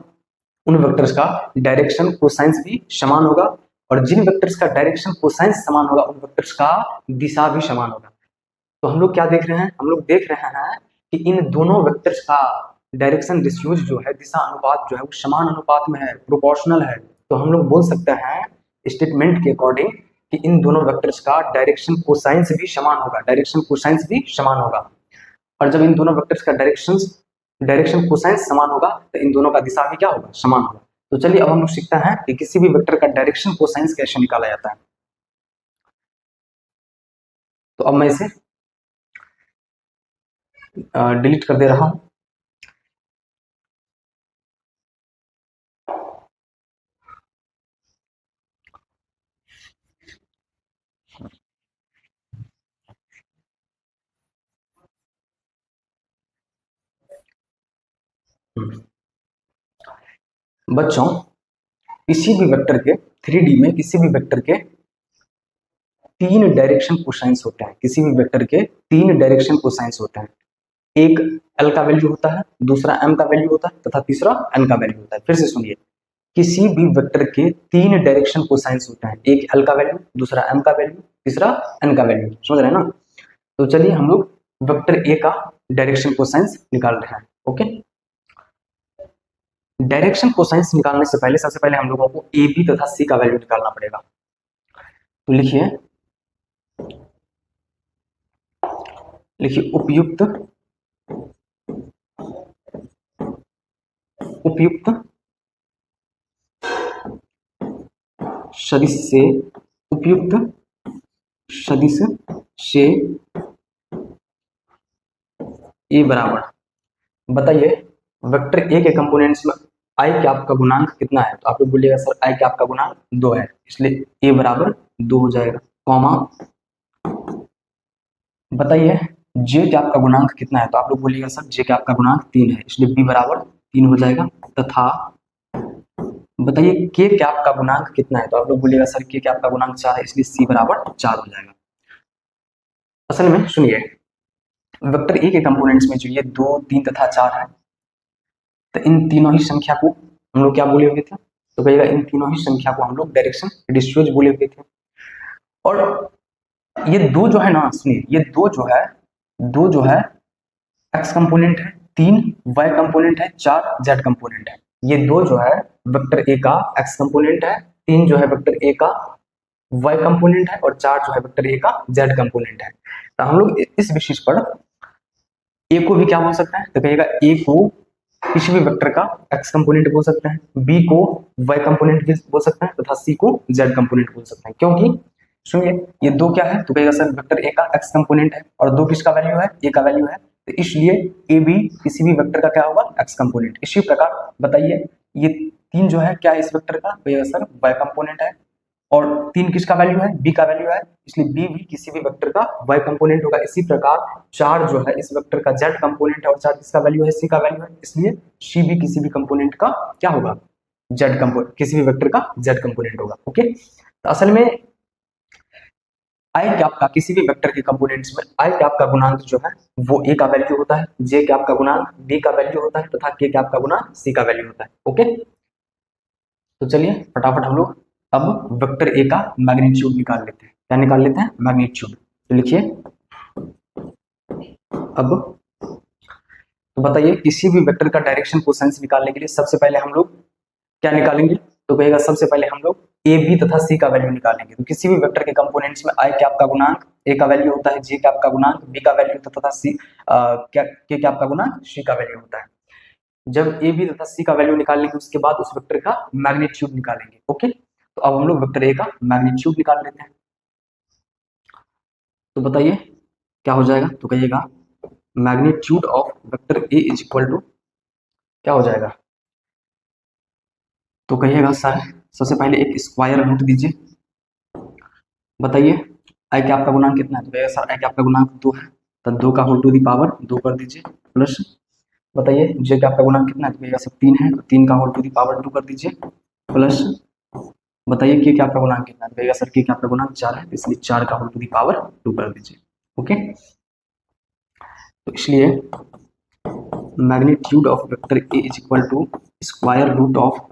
उन वेक्टर्स का डायरेक्शन कोसाइंस भी समान होगा, और जिन वेक्टर्स का डायरेक्शन कोसाइंस समान होगा उन वेक्टर्स का दिशा भी समान होगा। तो हम लोग क्या देख रहे हैं, हम लोग देख रहे हैं कि इन दोनों वेक्टर्स का डायरेक्शन रेशियोज जो है, दिशा अनुपात जो है, वो समान अनुपात में है, प्रोपोर्शनल है। तो हम लोग बोल सकते हैं स्टेटमेंट के अकॉर्डिंग कि इन दोनों वेक्टर्स का डायरेक्शन कोसाइंस भी समान होगा, डायरेक्शन कोसाइंस भी समान होगा। और जब इन दोनों वेक्टर्स का डायरेक्शन कोसाइंस समान होगा तो इन दोनों का दिशा भी क्या होगा, समान होगा। तो चलिए अब हम लोग सीखते हैं कि किसी भी वेक्टर का डायरेक्शन कोसाइंस कैसे निकाला जाता है। तो अब मैं इसे डिलीट कर दे रहा हूं। बच्चों, किसी भी वेक्टर के 3D में किसी भी वेक्टर के 3 डायरेक्शन कोसाइंस होते हैं, किसी भी वेक्टर के 3 डायरेक्शन कोसाइंस होते हैं। एक L का वैल्यू होता है, दूसरा M का वैल्यू होता है तथा तीसरा N का वैल्यू होता है। फिर से सुनिए, किसी भी वेक्टर के 3 डायरेक्शन कोसाइंस होते हैं, एक L का वैल्यू, दूसरा M का वैल्यू, तीसरा N का वैल्यू। समझ रहे हैं ना? तो चलिए हम लोग वेक्टर A का डायरेक्शन कोसाइंस निकाल रहे हैं। ओके, डायरेक्शन कोसाइंस निकालने से पहले सबसे पहले हम लोगों को ए बी तथा सी का वैल्यू निकालना पड़ेगा। तो लिखिए उपयुक्त सदिश से ए बराबर, बताइए वेक्टर ए के कंपोनेंट्स में आई कैप का गुणांक कितना है। तो आप लोग बोलिएगा सर आई कैप का गुणांक 2 है, इसलिए ए बराबर 2 हो जाएगा। कॉमा, बताइए जे कैप का गुणांक कितना है। तो आप लोग बोलिएगा सर जे कैप का गुणांक 3 है, इसलिए बी बराबर 3 हो जाएगा। तथा बताइए के कैप का गुणांक कितना है। तो आप लोग बोलिएगा सर के कैप का गुणांक 4 है, इसलिए सी बराबर 4 हो जाएगा। असल में सुनिए, वेक्टर ए के कंपोनेंट्स में जो ये 2, 3 तथा 4 है, तो इन तीनों ही संख्या को हम लोग क्या बोले हुए थे। तो कहिएगा इन तीनों ही संख्या को हम लोग डायरेक्शन डिस्ट्रीब्यूट बोले हुए थे। और ये दो जो है ना, सुनिए ये दो जो है एक्स कंपोनेंट है, 3 वाई कंपोनेंट है, 4 जेड कंपोनेंट है। ये दो जो है वेक्टर ए का एक्स कंपोनेंट है, 3 जो है वेक्टर ए का वाई कंपोनेंट है और 4 जो है वेक्टर ए का जेड कंपोनेंट है। तो हम लोग इस विशेष पर ए को भी क्या बोल सकते हैं। तो कहिएगा ए को किसी भी वेक्टर का एक्स कंपोनेंट बोल सकते हैं, बी को वाई कंपोनेंट भी बोल सकते हैं तथा सी को जेड कंपोनेंट बोल सकते हैं। क्योंकि सुनिए ये दो क्या है। तो कहिएगा सर वेक्टर ए का एक्स कंपोनेंट है और दो किसका वैल्यू है, ए का वैल्यू है, तो इसलिए ए बी किसी भी वेक्टर का क्या होगा, एक्स कंपोनेंट। इसी प्रकार बताइए ये 3 जो है क्या है इस वेक्टर का, कहिएगा सर वाई कंपोनेंट है। और 3 किसका वैल्यू है, बी का वैल्यू है, इसलिए बी भी किसी भी वेक्टर का वाई कंपोनेंट होगा। इसी प्रकार 4 जो है इस वेक्टर का जेड कंपोनेंट है और 4 किसका वैल्यू है, सी का वैल्यू है, इसलिए सी भी किसी भी कंपोनेंट का क्या होगा, जेड कंपोनेंट, किसी भी वेक्टर का जेड कंपोनेंट होगा। ओके, तो असल में आई कैप का किसी भी वेक्टर के कंपोनेंट्स में आई कैप का गुणांक जो है वो ए का वैल्यू होता है, जे कैप का गुणांक बी का वैल्यू होता है तथा के कैप का गुणांक सी का वैल्यू होता है। ओके, तो चलिए फटाफट हम लोग अब वेक्टर ए का मैग्नीट्यूड निकाल लेते हैं। क्या निकाल लेते हैं, मैग्नीट्यूड। तो लिखिए अब, तो बताइए किसी भी वेक्टर का डायरेक्शन कोसाइंस निकालने के लिए सबसे पहले हम लोग क्या निकालेंगे। तो कहेगा सबसे पहले हम लोग ए बी तथा सी का वैल्यू निकालेंगे। तो किसी भी वेक्टर के कंपोनेंट्स में आई कैप का गुणांक ए का वैल्यू होता है, जे कैप का गुणांक बी का वैल्यू तथा सी के कैप का गुणांक सी का वैल्यू होता है। जब ए बी तथा सी का वैल्यू निकाल लेंगे उसके बाद उस वेक्टर का मैग्नीट्यूड निकालेंगे। ओके, तो अब हम लोग वेक्टर ए का मैग्नीट्यूड निकाल लेते हैं। तो बताइए क्या हो जाएगा। तो कहिएगा magnitude of vector A is equal to क्या हो जाएगा। तो कहिएगा सर सबसे पहले एक स्क्वायर रूट दीजिए। बताइए आई कैप का गुणांक कितना है। तो कहिएगा सर आई कैप का गुणांक 2 है, तो 2 का होल टू दी पावर 2 कर दीजिए प्लस, बताइए जे कैप का गुणांक कितना है। तो कहिएगा सर 3 है, तो 3 का होल टू दी पावर 2 कर दीजिए प्लस, बताइए के कैप का गुणांक कितना है। तो कहिएगा सर के कैप का गुणांक 4 है, इसलिए 4 का होल टू दी पावर 2 कर दीजिए। ओके, तो इसलिए magnitude of vector A is equal to square root of,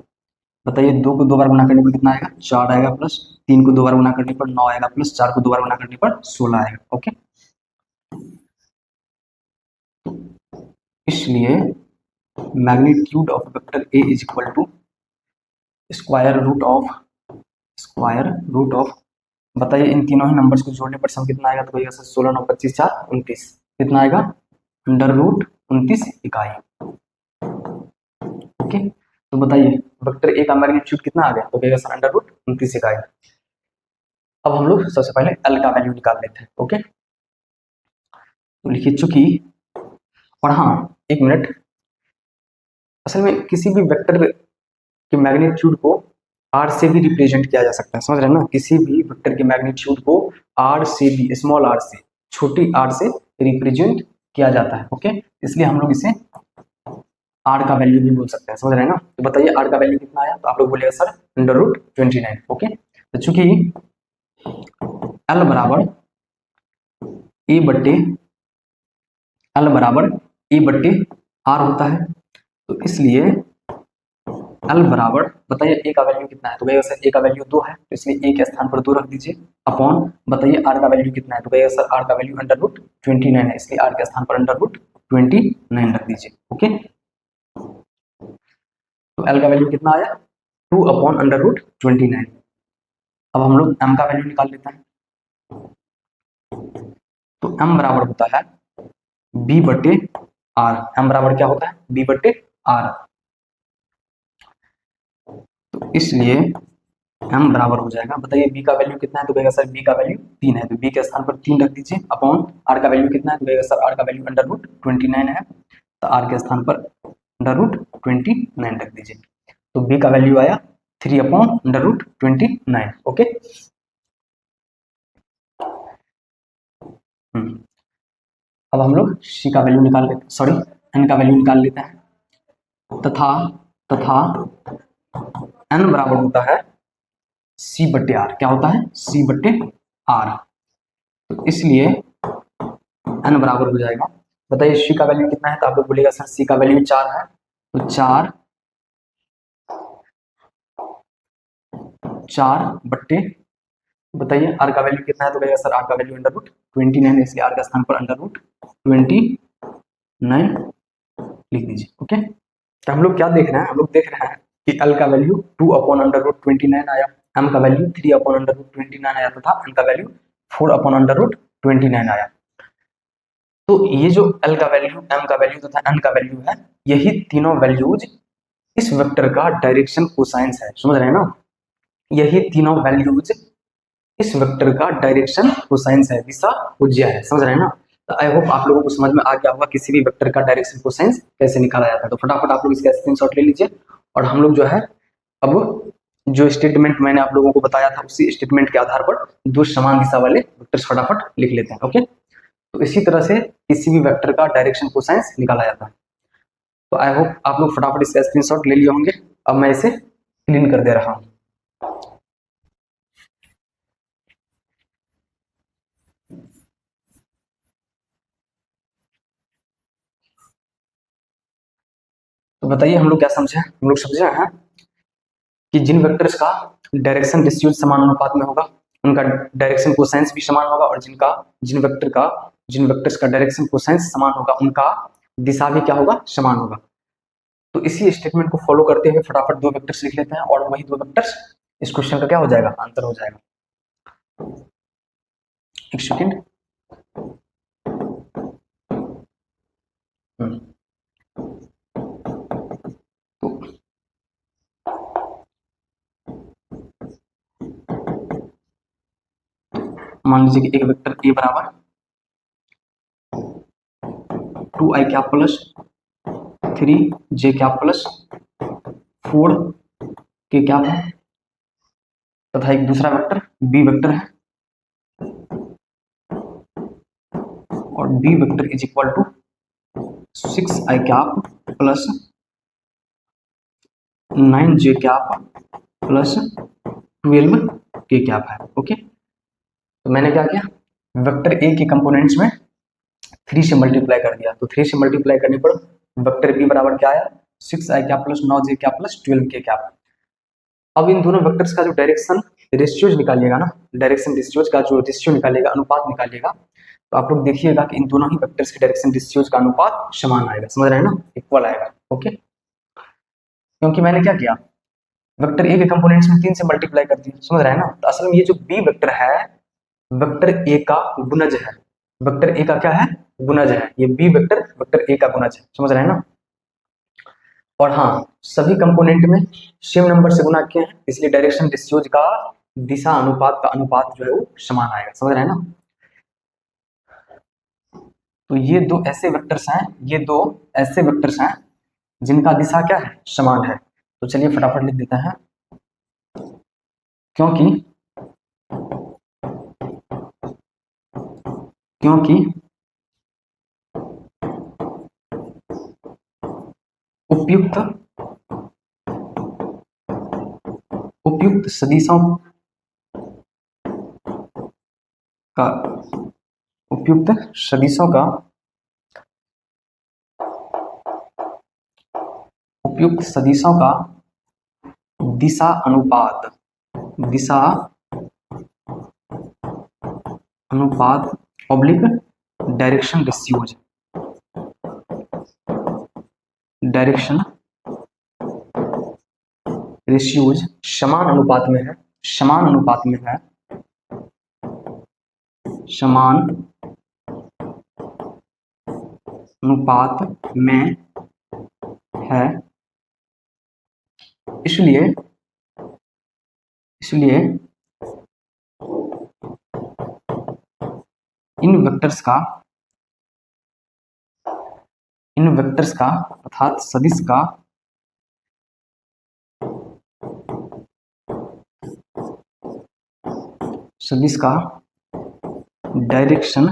बताइए 2 को 2 बार गुना करने पर कितना आएगा, 4 आएगा प्लस 3 को 2 बार गुना करने पर 9 आएगा प्लस 4 को 2 बार गुना करने पर 16 आएगा। ओके, इसलिए magnitude of vector A is equal to square root of बताइए इन तीनों ही नंबर्स को जोड़ने पर सम कितना आएगा? तो भैया सर 16 9 25 4 29 कितना आएगा? √29 इकाई। ओके, तो बताइए वेक्टर ए का मैग्नीट्यूड कितना आ गया? तो भैया सर √29 इकाई। अब हम लोग सबसे पहले एल का वैल्यू निकाल लेते हैं। ओके, तो लिखिए चूंकि, और हाँ एक मिनट, असल में किसी भी वेक्टर के मैग्नीट्यूड को आर से भी रिप्रेजेंट किया जा सकता है, समझ रहे हैं ना? किसी भी वेक्टर के मैग्नीट्यूड को आर से भी, स्मॉल आर से, छोटी आर से रिप्रेजेंट किया जाता है। ओके, इसलिए हम लोग इसे आर का वैल्यू भी बोल सकते हैं, समझ रहे हैं ना? तो बताइए आर का वैल्यू कितना आया? तो आप लोग बोलिएगा सर √29। ओके, तो चूंकि एल बराबर ए बट्टे आर होता है, तो इसलिए एल बराबर, बताइए ए का वैल्यू कितना है? तो भैया सर ए का वैल्यू 2 है, तो इसलिए ए के स्थान पर 2 रख दीजिए, अपॉन बताइए आर का वैल्यू कितना है? तो भैया सर आर का वैल्यू √29 है, इसलिए आर के स्थान पर √29 रख दीजिए। ओके, तो एल का वैल्यू कितना आया? 2/√29। अब हम लोग एम का वैल्यू निकाल लेते हैं। तो एम बराबर होता है बी बट्टे आर। एम बराबर क्या होता है? बी बट्टे आर। तो इसलिए एम बराबर हो जाएगा, बताइए बी का वैल्यू कितना है? तो भैया सर बी का वैल्यू 3 है, तो बी के स्थान पर 3 रख दीजिए, अपॉन आर का वैल्यू कितना है? तो भैया सर आर का वैल्यू √29 है, तो आर के स्थान पर √29 रख दीजिए, तो बी का वैल्यू आया 3/√29। ओके, अब हम लोग सी का वैल्यू निकाल लेते, सॉरी एन का वैल्यू निकाल लेते हैं। तथा एन बराबर होता है सी बट्टे आर। क्या होता है? सी बट्टे आर। तो इसलिए एन बराबर हो जाएगा, बताइए सी का वैल्यू कितना है? तो आप लोग बोलेगा सर सी का वैल्यू 4 है, तो 4 बट्टे, बताइए आर का वैल्यू कितना है? तो भैया सर आर का वैल्यू √29 है, इसलिए आर का स्थान पर √29 लिख दीजिए। ओके, तो हम लोग क्या देख रहे हैं? हम लोग देख रहे हैं कि एल का वैल्यू 2/√29 आया, एम का वैल्यू 3/√29 आया, तथा एन का वैल्यू 4/√29 आया। तो ये जो एल का वैल्यू, एम का वैल्यू तथा एन का वैल्यू है, यही तीनों वैल्यूज इस वेक्टर का डायरेक्शन कोसाइंस है, समझ रहे हैं ना? यही तीनों वैल्यूज इस वेक्टर का डायरेक्शन कोसाइंस है, दिशा उज्या है, समझ रहे हैं ना? तो आई होप आप लोगों को समझ में आ गया होगा किसी भी वेक्टर का डायरेक्शन कोसाइंस कैसे निकाला जाता है। तो फटाफट आप लोग इसका स्क्रीनशॉट ले लीजिए, और हम लोग जो है अब जो स्टेटमेंट मैंने आप लोगों को बताया था, उसी स्टेटमेंट के आधार पर दो समान दिशा वाले वेक्टर्स फटाफट लिख लेते हैं। ओके, तो इसी तरह से किसी भी वेक्टर का डायरेक्शन कोसाइंस निकाला जाता है। तो आई होप आप लोग फटाफट इसका स्क्रीनशॉट ले लिए होंगे। अब मैं इसे क्लीन कर दे रहा हूँ। तो बताइए हम लोग क्या समझे? हम लोग समझे हैं कि जिन वेक्टर्स का डायरेक्शन डिस्ट्रीब्यूट समान अनुपात में होगा, उनका डायरेक्शन कोसाइंस भी समान होगा, और जिन वेक्टर्स का डायरेक्शन कोसाइंस समान होगा, उनका दिशा भी क्या होगा? समान होगा। तो इसी स्टेटमेंट को फॉलो करते हुए फटाफट दो वेक्टर्स लिख लेते हैं, और वही दो वेक्टर्स इस क्वेश्चन का क्या हो जाएगा? आंसर हो जाएगा। एक सेकेंड, मान लीजिए कि एक वेक्टर ए बराबर 2i cap plus 3j cap plus 4k cap है, तथा एक दूसरा वेक्टर बी वेक्टर है, और B vector is equal to 6i cap plus 9j cap plus 12k cap है। ओके, तो मैंने क्या किया? वेक्टर ए के कंपोनेंट्स में 3 से मल्टीप्लाई कर दिया, तो 3 से मल्टीप्लाई करने पर वेक्टर बी बराबर क्या आया? 6i cap plus 9j cap plus 12k cap. अब इन दोनों वेक्टर्स का जो डायरेक्शन रेशियोज निकालिएगा ना, डायरेक्शन रेशियोज का जो रेशियो निकालिएगा, अनुपात निकालिएगा, तो आप लोग देखिएगा कि इन दोनों ही वेक्टर्स के डायरेक्शन रेशियोज का अनुपात समान आएगा, समझ रहे हैं ना? इक्वल आएगा। ओके, क्योंकि मैंने क्या किया? वेक्टर ए के कंपोनेंट्स में 3 से मल्टीप्लाई कर दिया, समझ रहे हैं ना। तो असल में ये जो बी वेक्टर है वेक्टर ए का गुणज है, वेक्टर ए का क्या है, गुणज है, ये बी वेक्टर वेक्टर ए का गुणज है, समझ रहे हैं ना। और हाँ, सभी कंपोनेंट में सेम नंबर से गुना किए हैं, इसलिए डायरेक्शन रेशियोज का दिशा अनुपात का अनुपात जो है वो समान आएगा, समझ रहे हैं ना। तो ये दो ऐसे वेक्टर्स हैं, ये दो ऐसे वेक्टर्स हैं जिनका दिशा क्या है, समान है। तो चलिए फटाफट लिख देते हैं, क्योंकि क्योंकि उपयुक्त उपयुक्त सदिशों का उपयुक्त सदिशों का उपयुक्त सदिशों का दिशा अनुपात ऑब्लिक डायरेक्शन रेशियोज समान अनुपात में है, समान अनुपात में है, समान अनुपात में है, इसलिए इन वेक्टर्स का अर्थात सदिश का डायरेक्शन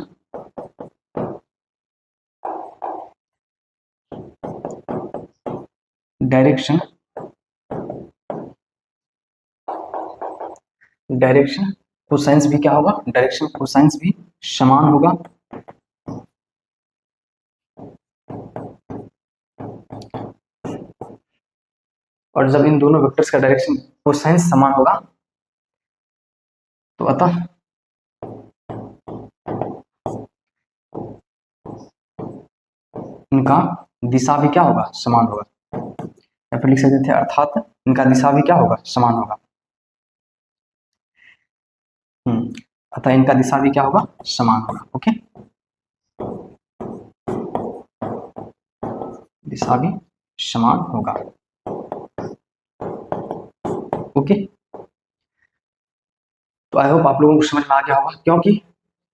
कोसाइंस भी क्या होगा, डायरेक्शन कोसाइंस भी समान होगा। और जब इन दोनों वेक्टर्स का डायरेक्शन कोसाइंस समान होगा तो अतः इनका दिशा भी क्या होगा, समान होगा, या फिर लिख सकते थे अर्थात इनका दिशा भी क्या होगा, समान होगा। अतः इनका दिशा भी क्या होगा, समान होगा। ओके, दिशा भी समान होगा। ओके, तो आई होप आप लोगों को समझ में आ गया होगा, क्योंकि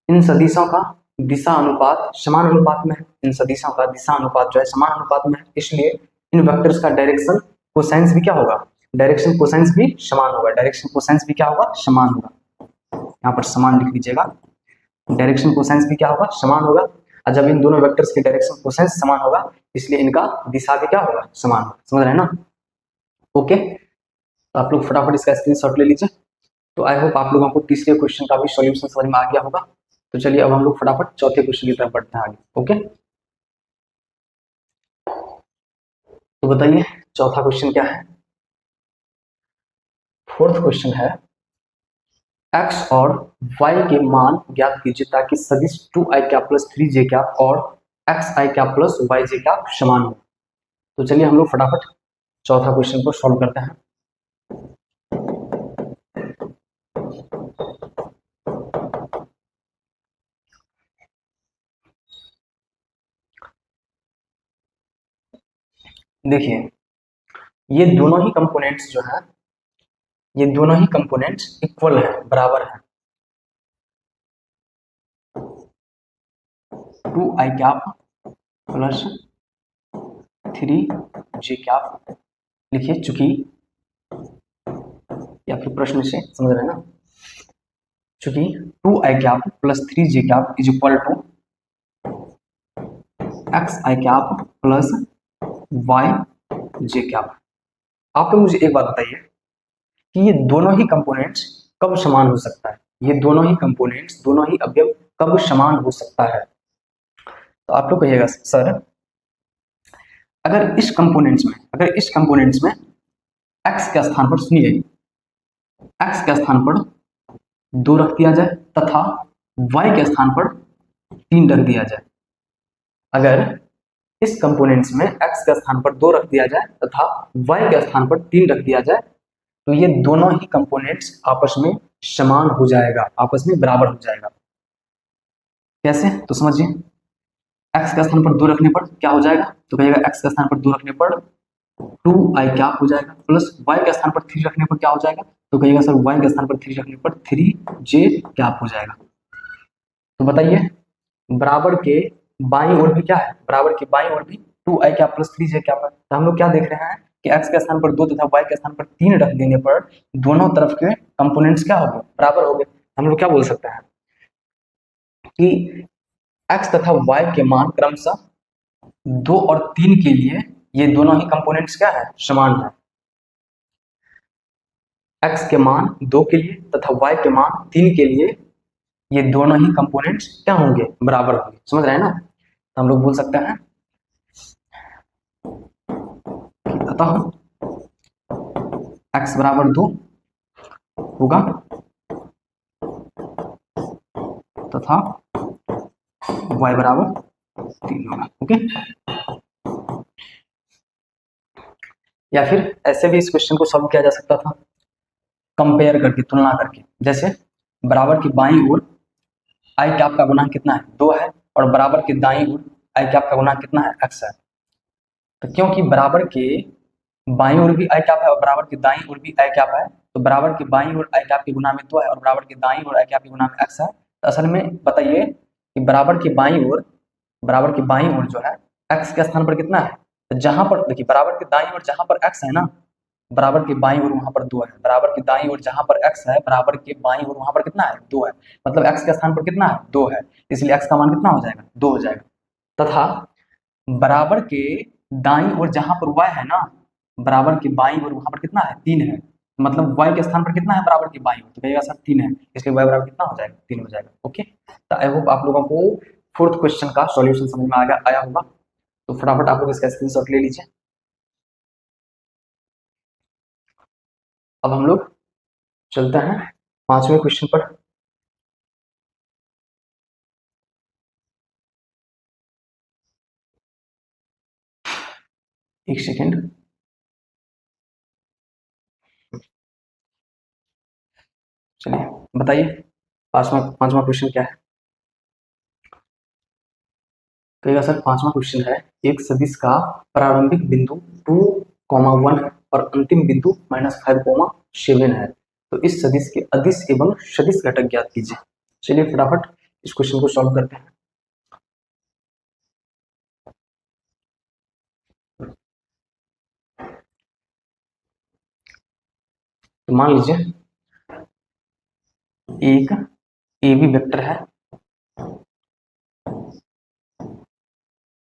इन सदिशों का दिशा अनुपात समान अनुपात में है, इन सदिशों का दिशा अनुपात जो है समान अनुपात में है, इसलिए इन वेक्टर्स का डायरेक्शन कोसाइंस भी क्या होगा, डायरेक्शन कोसाइंस भी समान होगा, डायरेक्शन कोसाइंस भी क्या होगा, समान होगा। यहाँ पर समान लिख लीजिएगा, डायरेक्शन कोसाइंस भी क्या होगा, समान होगा। और जब इन दोनों वेक्टर्स की डायरेक्शन कोसाइंस समान होगा इसलिए इनका दिशा भी क्या होगा, समान होगा, समझ रहे हैं ना। ओके, तो आप लोग फटाफट इसका स्क्रीनशॉट ले लीजिए। तो आई होप आप लोगों को तीसरे क्वेश्चन का भी सॉल्यूशन समझ में आ गया होगा। तो चलिए अब हम लोग फटाफट चौथे क्वेश्चन की तरफ बढ़ते हैं आगे। ओके, तो बताइए चौथा क्वेश्चन क्या है। फोर्थ क्वेश्चन है, x और y के मान ज्ञात कीजिए ताकि सदिश 2i cap plus 3j cap और xi cap plus yj cap समान हो। तो चलिए हम लोग फटाफट चौथा क्वेश्चन को सॉल्व करते हैं। देखिए ये दोनों ही कंपोनेंट्स जो है, ये दोनों ही कंपोनेंट्स इक्वल है, बराबर है। 2i cap plus 3j cap लिखिए, चूंकि या फिर प्रश्न से समझ रहे हैं ना, चूंकि 2i cap plus 3j cap is equal to xi cap plus yj cap. आप लोग मुझे एक बात बताइए कि ये दोनों ही कंपोनेंट्स कब समान हो सकता है, ये दोनों ही कंपोनेंट्स, दोनों ही अवयव कब समान हो सकता है। तो आप लोग कहिएगा सर अगर इस कंपोनेंट्स में x के स्थान पर, सुनिए, x के स्थान पर 2 रख दिया जाए तथा y के स्थान पर 3 रख दिया जाए। अगर इस कंपोनेंट्स में x के स्थान पर 2 रख दिया जाए तथा y के स्थान पर 3 रख दिया जाए तो ये दोनों ही कंपोनेंट्स आपस में समान हो जाएगा, आपस में बराबर हो जाएगा। कैसे, तो समझिए, x का स्थान पर 2 रखने पर क्या हो जाएगा, तो कहिएगा x का स्थान पर 2 रखने पर 2i कैप हो जाएगा, प्लस y के स्थान पर 3 रखने पर क्या हो जाएगा, तो कहिएगा सर y के स्थान पर 3 रखने पर 3j कैप हो जाएगा। तो बताइए, बराबर के बाईं ओर भी क्या है, बराबर के बाईं ओर भी 2i cap plus 3j cap है। तो हम लोग क्या देख रहे हैं कि x के स्थान पर 2 तथा y के स्थान पर 3 रख देने पर दोनों तरफ के कंपोनेंट्स क्या हो गए, बराबर हो गए। हम लोग क्या बोल सकते हैं कि x तथा y के मान क्रमशः 2 और 3 के लिए ये दोनों ही कंपोनेंट्स क्या है, समान है। x के मान 2 के लिए तथा y के मान 3 के लिए ये दोनों ही कंपोनेंट्स क्या होंगे, बराबर होंगे। समझ रहे हैं ना, तो हम लोग बोल सकते हैं अतः x बराबर 2 होगा तथा y बराबर 3 होगा। ओके, या फिर ऐसे भी इस क्वेश्चन को सॉल्व किया जा सकता था, कंपेयर करके, तुलना करके। जैसे बराबर की बाईं ओर आई कैप का गुणांक कितना है, 2 है, और बराबर के दाईं ओर आई कैप का गुणांक कितना है, x है। तो क्योंकि बराबर के बाईं ओर भी आई कैप है और बराबर के दाईं ओर भी आई कैप है, तो बराबर के बाईं ओर आई कैप के गुणा में 2 है और बराबर के दाईं ओर आई कैप के गुणा में x है। तो असल में बताइए कि बराबर की बाईं ओर जो है x के स्थान पर कितना है, तो जहां पर देखिए बराबर के दाईं ओर जहां पर x है ना, बराबर के बाईं ओर वहां पर 2 है, बराबर के दाईं ओर जहां पर x है, बराबर के बाईं ओर वहां पर कितना है, 2 है। मतलब x के स्थान पर कितना है, 2 है, इसलिए x का मान कितना हो जाएगा, 2 हो जाएगा। तथा बराबर के दाईं ओर जहां पर y है ना, बराबर के बाईं ओर वहां पर कितना है, 3 है। मतलब y के स्थान पर कितना है, बराबर के बाईं ओर, तो कहिएगा सर 3 है, इसलिए y बराबर कितना हो जाएगा, 3 हो जाएगा। ओके, तो आई होप आप लोगों को फोर्थ क्वेश्चन का सॉल्यूशन समझ में आया होगा। तो फटाफट आप लोग इसका स्क्रीनशॉट ले लीजिए। अब हम लोग चलते हैं 5वें क्वेश्चन पर। एक सेकेंड, चलिए बताइए पांचवा क्वेश्चन क्या है। कहेगा सर 5वां क्वेश्चन है, एक सदिश का प्रारंभिक बिंदु 2,1 है और अंतिम बिंदु -5,7 है। तो इस सदिश के अदिश एवं सदिश घटक ज्ञात कीजिए। चलिए फटाफट इस क्वेश्चन को सॉल्व करते हैं। तो मान लीजिए एक ए बी वेक्टर है,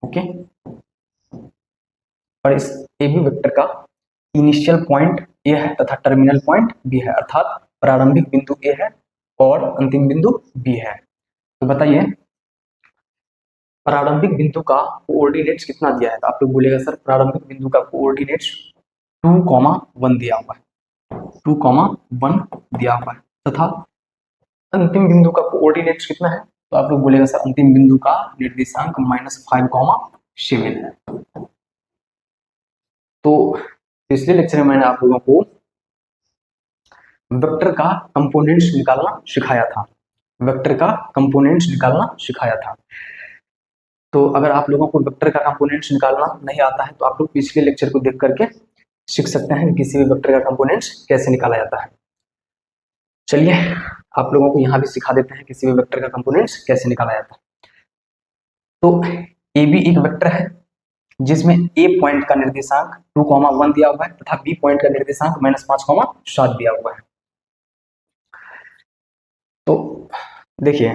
ओके, और इस ए बी वेक्टर का इनिशियल पॉइंट ए है तथा टर्मिनल पॉइंट बी है, अर्थात प्रारंभिक बिंदु ए है और अंतिम बिंदु बी है। तो बताइए प्रारंभिक बिंदु का कोऑर्डिनेट्स कितना दिया है, तो आप लोग बोलेगा सर प्रारंभिक बिंदु का कोऑर्डिनेट्स 2,1 दिया हुआ है, 2,1 दिया हुआ है, तथा अंतिम बिंदु का कोऑर्डिनेट्स कितना है, तो आप लोग बोलेगा सर अंतिम बिंदु का निर्देशांक -5,7 है। तो पिछले लेक्चर में मैंने आप लोगों को वेक्टर का कंपोनेंट्स निकालना सिखाया था, वेक्टर का कंपोनेंट्स निकालना सिखाया था। तो अगर आप लोगों को वेक्टर का कंपोनेंट्स निकालना नहीं आता है, तो आप लोग पिछले लेक्चर को देख करके सीख सकते हैं कि किसी भी वेक्टर का कंपोनेंट्स कैसे निकाला जाता है। चलिए आप लोगों को यहाँ भी सिखा देते हैं किसी भी वेक्टर का कंपोनेंट्स कैसे निकाला जाता है। तो ए बी एक वेक्टर है जिसमें ए पॉइंट का निर्देशांक 2,1 दिया हुआ है तथा बी पॉइंट का निर्देशांक -5,7 दिया हुआ है। तो देखिए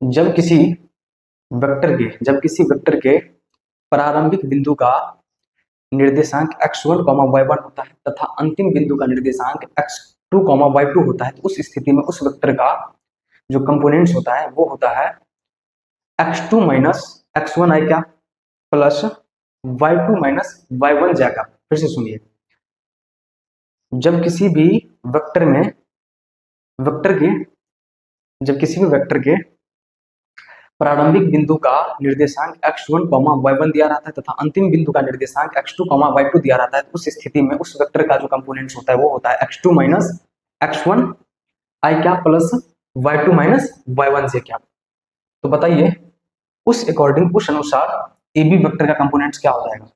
जब किसी वेक्टर के प्रारंभिक बिंदु का निर्देशांक x1, y1 होता है तथा अंतिम बिंदु का निर्देशांक x2, y2 होता है, तो उस स्थिति में उस वेक्टर का जो कंपोनेंट्स होता है वो होता है x2 - x1 i क्या प्लस y2 - y1 j का। फिर से सुनिए, जब किसी भी वेक्टर के प्रारंभिक बिंदु का निर्देशांक x1, y1 दिया रहता है तथा अंतिम बिंदु का निर्देशांक x2, y2 दिया रहता है, तो उस स्थिति में उस वेक्टर का जो कंपोनेंट्स होता है वो होता है x2 minus x1 I cap plus y2 minus y1 J cap. तो बताइए उस अकॉर्डिंग, उस अनुसार ए बी वेक्टर का कंपोनेंट्स क्या हो जाएगा।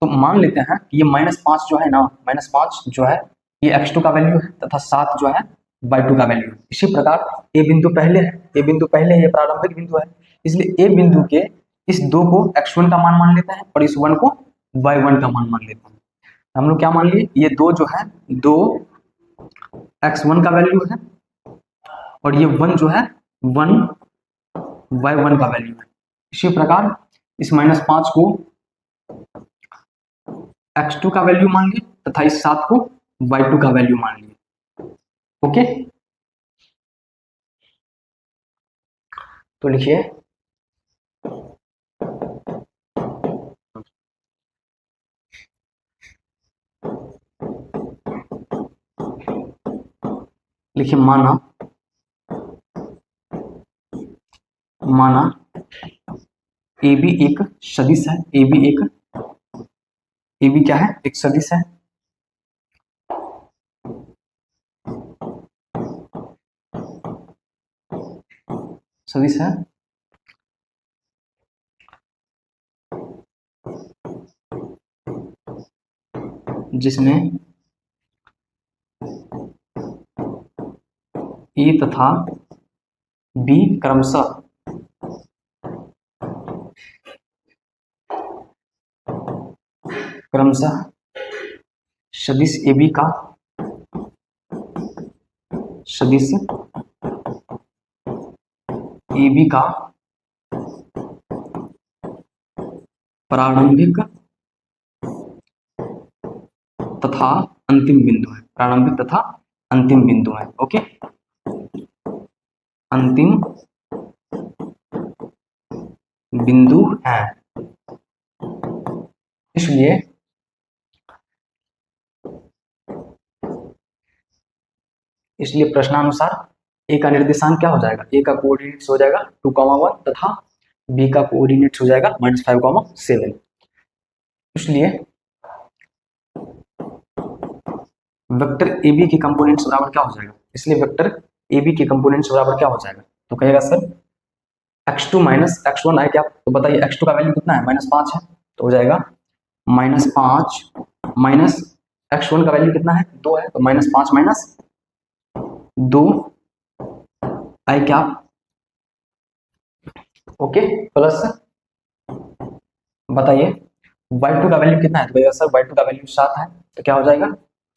तो मान लेते हैं कि ये -5 जो है ना, -5 जो है ये x2 का वैल्यू है तथा 7 जो है y2 का वैल्यू है। इसी प्रकार ए बिंदु पहले है, ए बिंदु पहले है, ये प्रारंभिक बिंदु है, इसलिए ए बिंदु के इस 2 को x1 का मान मान लेते हैं और इस 1 को y1 का मान मान लेते हैं। हम लोग क्या मान लिए, ये 2 जो है 2 x1 का वैल्यू है और ये 1 जो है 1 y1 का वैल्यू है। इसी प्रकार इस -5 को x2 का वैल्यू मान लिए तथा इस 7 को y2 का वैल्यू मान लिए। ओके, तो लिखिए माना ए बी एक सदिश है, ए बी क्या है, एक सदिश है। सदिश है जिसमें ए तथा बी क्रमशः सदिश ए बी का प्रारंभिक तथा अंतिम बिंदु है, प्रारंभिक तथा अंतिम बिंदु है। ओके, अंतिम बिंदु है। इसलिए प्रश्नानुसार ए का निर्देशांक क्या हो जाएगा, ए का कोऑर्डिनेट्स हो जाएगा 2, 1 तथा बी का कोऑर्डिनेट्स हो जाएगा -5, 7। इसलिए वेक्टर ए बी के कंपोनेंट्स बराबर क्या हो जाएगा, इसलिए वेक्टर ए बी के कंपोनेंट्स बराबर क्या हो जाएगा, तो कहेगा सर x2 माइनस x1 है क्या। तो बताइए x2 का वैल्यू कितना है, -5 है, तो हो जाएगा -5 माइनस x1 का वैल्यू कितना है, 2 है, तो -5 माइनस 2 आई कैप। ओके, प्लस बताइए y2 का वैल्यू कितना है, तो भैया सर y2 का वैल्यू 7 है, तो क्या हो जाएगा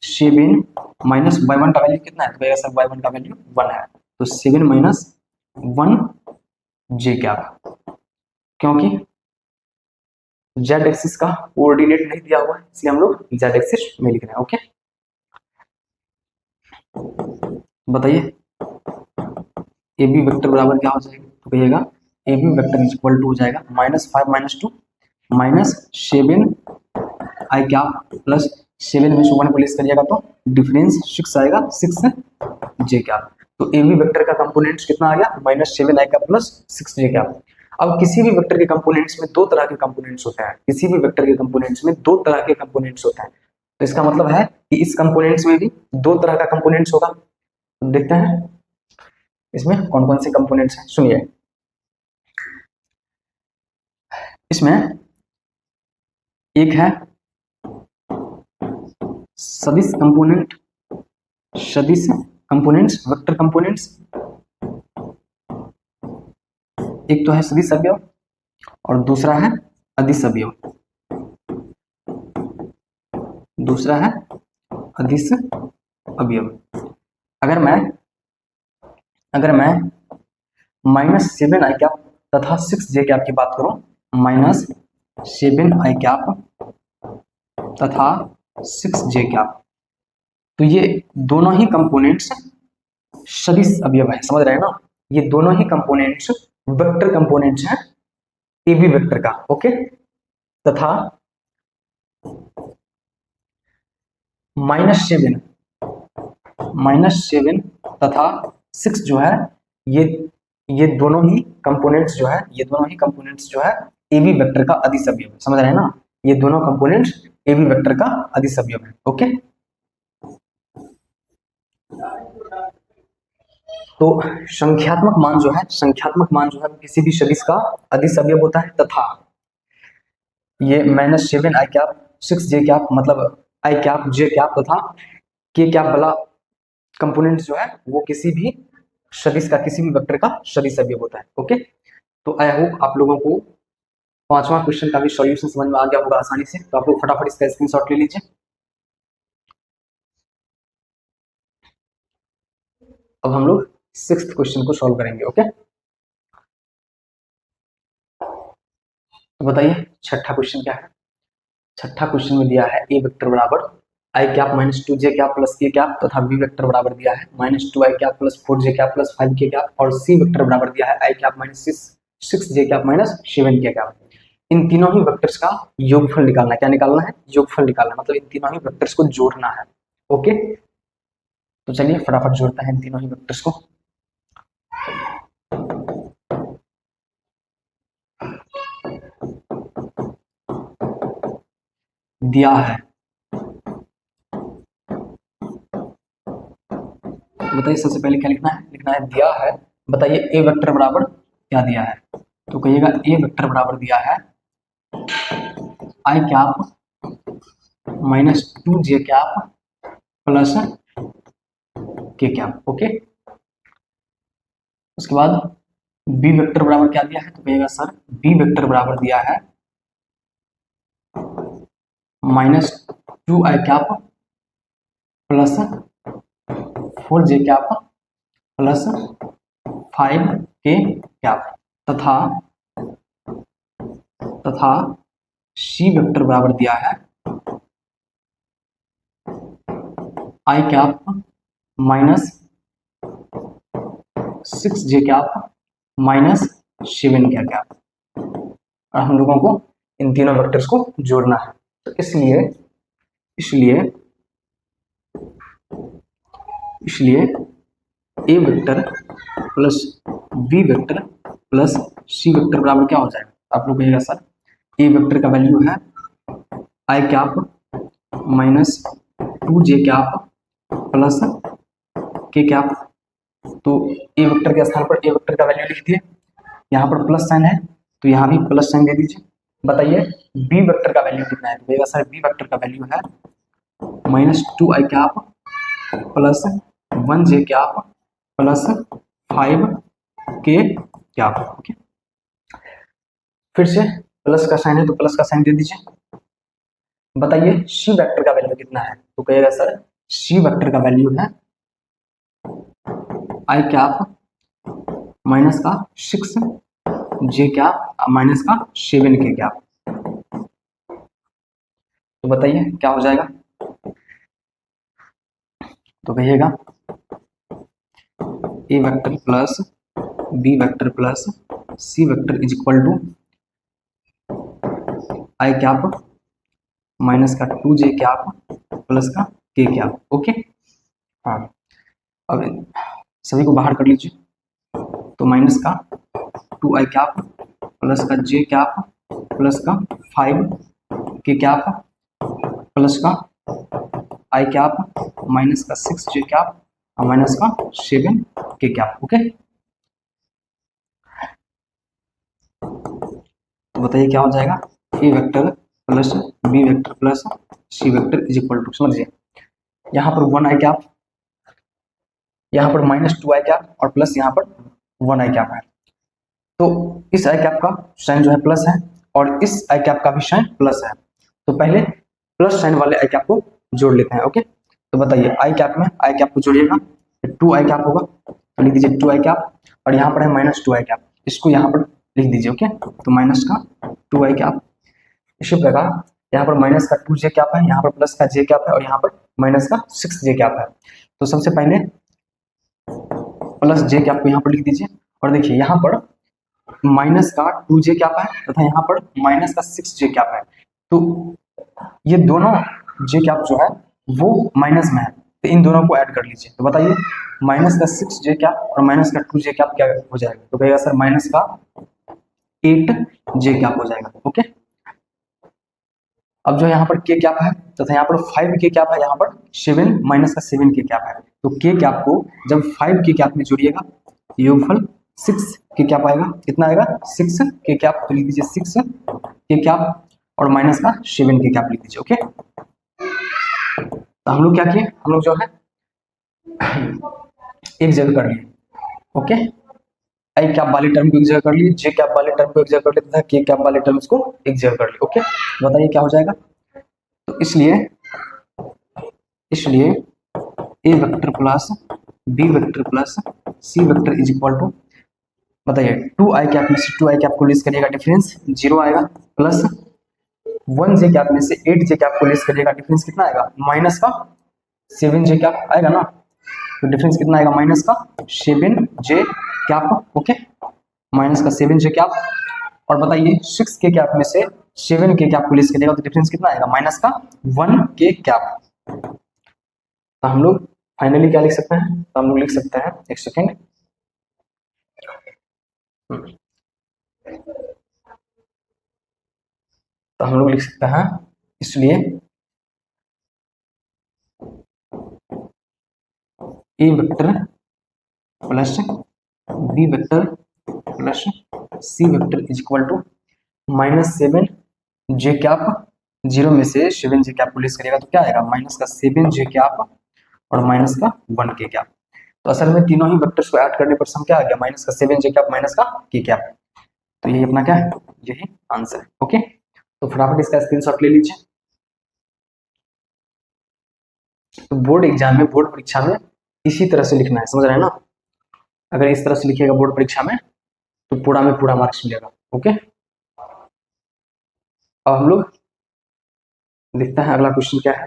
7 माइनस y1 का वैल्यू कितना है, तो भैया सर y1 का वैल्यू 1 है, तो 7 माइनस 1 जे कैप। क्योंकि जेड एक्सिस का कोऑर्डिनेट नहीं दिया हुआ है इसलिए हम लोग जेड एक्सिस में लिख रहे हैं। ओके, बताइए ए बी वेक्टर बराबर क्या हो जाएगा, तो कहिएगा A B vector is equal to हो जाएगा -5 - 2 -7 आई कैप प्लस 7 में 1 प्लेस करिएगा तो डिफरेंस 6 आएगा, 6 जे कैप। तो ए बी वेक्टर का कंपोनेंट्स कितना आ गया, -7 आई कैप प्लस 6 जे कैप। अब किसी भी वेक्टर के कंपोनेंट्स में 2 तरह के कंपोनेंट्स होते हैं, किसी भी वेक्टर के कंपोनेंट्स में 2 तरह के कंपोनेंट्स होते हैं, तो इसका मतलब है कि इस कंपोनेंट्स में भी 2 तरह का कंपोनेंट्स होगा। तो देखते हैं इसमें कौन कौन से कंपोनेंट्स हैं, सुनिए। इसमें एक है सदिश कंपोनेंट्स वेक्टर कंपोनेंट्स, एक तो है सदिश अवयव और दूसरा है अदिश अवयव, अगर मैं -7 आई कैप तथा 6 जे कैप की बात करूं, -7 आई कैप तथा 6 जे कैप, तो ये दोनों ही कंपोनेंट्स सदिश अवयव है, समझ रहे हैं ना, ये दोनों ही कंपोनेंट्स वेक्टर कंपोनेंट्स हैं ए बी वेक्टर का। ओके, तथा -7 तथा 6 जो है ये दोनों ही कंपोनेंट्स जो है, ये दोनों ही कंपोनेंट्स जो है AB वेक्टर का अधिसव्य है, समझ रहे हैं ना, ये दोनों कंपोनेंट्स AB वेक्टर का अधिसव्य है। ओके, तो संख्यात्मक मान जो है, संख्यात्मक मान जो है किसी भी सदिश का अधिसव्य होता है, तथा ये -7 i कैप 6 j कैप मतलब i कैप j कैप तथा k कैप वाला कंपोनेंट जो है वो किसी भी सदिश का, किसी भी वेक्टर का सदिसव्य होता है। ओके, तो आई होप आप लोगों को पांचवा क्वेश्चन का भी सॉल्यूशन समझ में आ गया होगा आसानी से, तो आप लोग फटाफट इसका स्क्रीनशॉट ले लीजिए। अब हम लोग 6th क्वेश्चन को सॉल्व करेंगे। ओके, तो बताइए छठा क्वेश्चन क्या है। छठा क्वेश्चन में दिया है ए वेक्टर बराबर आई cap -2 J cap plus K cap तथा बी वेक्टर बराबर दिया है -2 आई कैप प्लस 4 जे कैप प्लस 5 के कैप, और सी वेक्टर बराबर दिया है आई कैप -6 जे कैप -7 के कैप। इन तीनों ही वेक्टर्स का योगफल निकालना है। क्या निकालना है? योगफल निकालना है, मतलब इन तीनों ही वेक्टर्स को जोड़ना है। ओके, तो चलिए फटाफट जोड़ते हैं इन तीनों ही वेक्टर्स को। दिया है, तो बताइए सबसे पहले क्या लिखना है? लिखना है दिया है। बताइए ए वेक्टर बराबर क्या दिया है, तो कहिएगा ए वेक्टर बराबर दिया है I cap -2 J cap plus K cap. Okay, उसके बाद बी वेक्टर बराबर क्या दिया है, तो कहिएगा सर बी वेक्टर बराबर दिया है -2 आई कैप प्लस 4 जे कैप प्लस 5 के कैप, तथा सी वेक्टर बराबर दिया है आई कैप -6 जे कैप -7 के कैप, और हम लोगों को इन तीनों वेक्टर्स को जोड़ना है। तो इसलिए A vector plus B vector plus C vector बराबर क्या हो जाएगा? आप लोग कहिएगा सर ए वेक्टर का वैल्यू है I cap -2 J cap plus K cap. तो ए वेक्टर के स्थान पर ए वेक्टर का वैल्यू लिख दिए, यहाँ पर प्लस साइन है तो यहाँ भी प्लस साइन दे दीजिए। बताइए बी वेक्टर का वैल्यू कितना है, तो कहिएगा सर बी वेक्टर का वैल्यू है -2 आई कैप प्लस 1 जे कैप प्लस 5 के कैप। ओके, फिर से प्लस का साइन है तो प्लस का साइन दे दीजिए। बताइए सी वेक्टर का वैल्यू कितना है, तो कहिएगा सर सी वेक्टर का वैल्यू है आई कैप माइनस का 6 जे कैप माइनस का 7 के कैप। तो बताइए क्या हो जाएगा, तो कहिएगा A vector plus B vector plus C vector is equal to I cap minus का 2 जे कैप प्लस का के कैप। ओके, हाँ, अब सभी को बाहर कर लीजिए। तो माइनस का 2 आई कैप प्लस का जे कैप प्लस का 5 के कैप प्लस का आई कैप माइनस का 6 जे कैप और माइनस का 7 के कैप। ओके, तो बताइए क्या हो जाएगा, A vector plus B vector plus C vector is equal to, समझिए यहाँ पर 1 आई कैप, यहाँ पर -2 आई कैप और प्लस यहाँ पर 1 आई कैप है। तो इस आई कैप का साइन जो है प्लस है और इस आई कैप का भी साइन प्लस है। तो पहले प्लस साइन वाले आई कैप को जोड़ लेते हैं। ओके, तो बताइए आई कैप में आई कैप को जोड़िएगा, 2 आई कैप होगा तो लिख दीजिए 2 आई कैप, और यहाँ पर है -2 आई कैप, इसको यहाँ पर लिख दीजिए। ओके, तो माइनस का 2 आई कैप। इसी प्रकार यहाँ पर माइनस का 2 जे कैप है, यहाँ पर प्लस का जे कैप है और यहाँ पर माइनस का 6 जे कैप है। तो सबसे पहले प्लस जे कैप को यहाँ पर लिख दीजिए, और देखिए यहाँ पर माइनस का 2 जे कैप है तथा यहाँ पर माइनस का 6 जे कैप है। तो ये दोनों जे कैप जो है वो माइनस में है, तो इन दोनों को ऐड कर लीजिए। तो बताइए माइनस का 6j कैप और माइनस का 2j कैप क्या हो जाएगा? तो कहेगा सर माइनस का 8j कैप हो जाएगा। ओके, अब जो यहाँ पर k कैप है तथा यहाँ पर 5k कैप है, यहाँ पर 7 माइनस का 7k कैप है। तो k कैप को जब 5k कैप में जोड़िएगा योगफल 6k कैप आएगा। कितना आएगा? 6k cap. तो लिख दीजिए 6k कैप और माइनस का 7k कैप लिख दीजिए। ओके, तो हम लोग क्या किए, हम लोग जो है एक जगह कर लिए। ओके, आई कैप वाले टर्म को एक जगह कर लिए, जे कैप वाले टर्म को एक जगह कर लिए तथा के कैप वाले टर्म्स को एक जगह कर लिए। ओके, बताइए क्या हो जाएगा? तो इसलिए A vector plus B vector plus C vector is equal to, बताइए 2i कैप में से 2i कैप को लेस करिएगा डिफरेंस 0 आएगा, प्लस 1j कैप में से 8j कैप को लेस करिएगा डिफरेंस कितना आएगा? माइनस का 7j कैप आएगा ना। तो डिफरेंस कितना आएगा? माइनस का 7j कैप। ओके, माइनस का 7j कैप। और बताइए 6k कैप में से 7k कैप को लेस करिएगा तो डिफरेंस कितना आएगा? माइनस का 1k कैप। तो हम लोग फाइनली क्या लिख सकते हैं? तो हम लोग लिख सकते हैं, एक सेकेंड, तो हम लोग लिख सकते हैं इसलिए A vector plus B vector plus C vector is equal to minus 7j cap, 0 में से 7j कैप को लेस करिएगा तो क्या आएगा? माइनस का 7j कैप और माइनस का 1k कैप। तो असल में तीनों ही वेक्टर्स को ऐड करने पर सम क्या आ गया? माइनस का 7j कैप माइनस का k कैप। तो यही अपना क्या है? यही आंसर है। ओके, तो फटाफट इसका स्क्रीनशॉट ले लीजिए। तो बोर्ड एग्जाम में, बोर्ड परीक्षा में इसी तरह से लिखना है, समझ रहे हैं ना? अगर इस तरह से लिखिएगा बोर्ड परीक्षा में तो पूरा में पूरा मार्क्स मिलेगा। ओके, अब हम लोग देखते हैं अगला क्वेश्चन क्या है।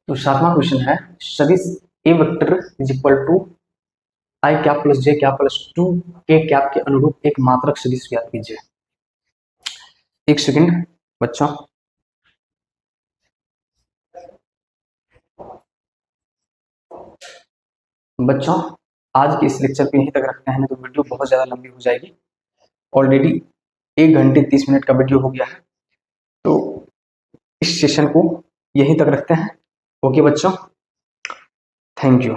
तो 7वां क्वेश्चन है, सदिश A vector is equal to I cap plus J cap plus 2k cap के अनुरूप एक मात्रक सदिश ज्ञात कीजिए। एक सेकंड बच्चों, आज के इस लेक्चर पे यहीं तक रखते हैं, तो वीडियो बहुत ज़्यादा लंबी हो जाएगी। ऑलरेडी 1 घंटे 30 मिनट का वीडियो हो गया है, तो इस सेशन को यहीं तक रखते हैं। ओके बच्चों, थैंक यू।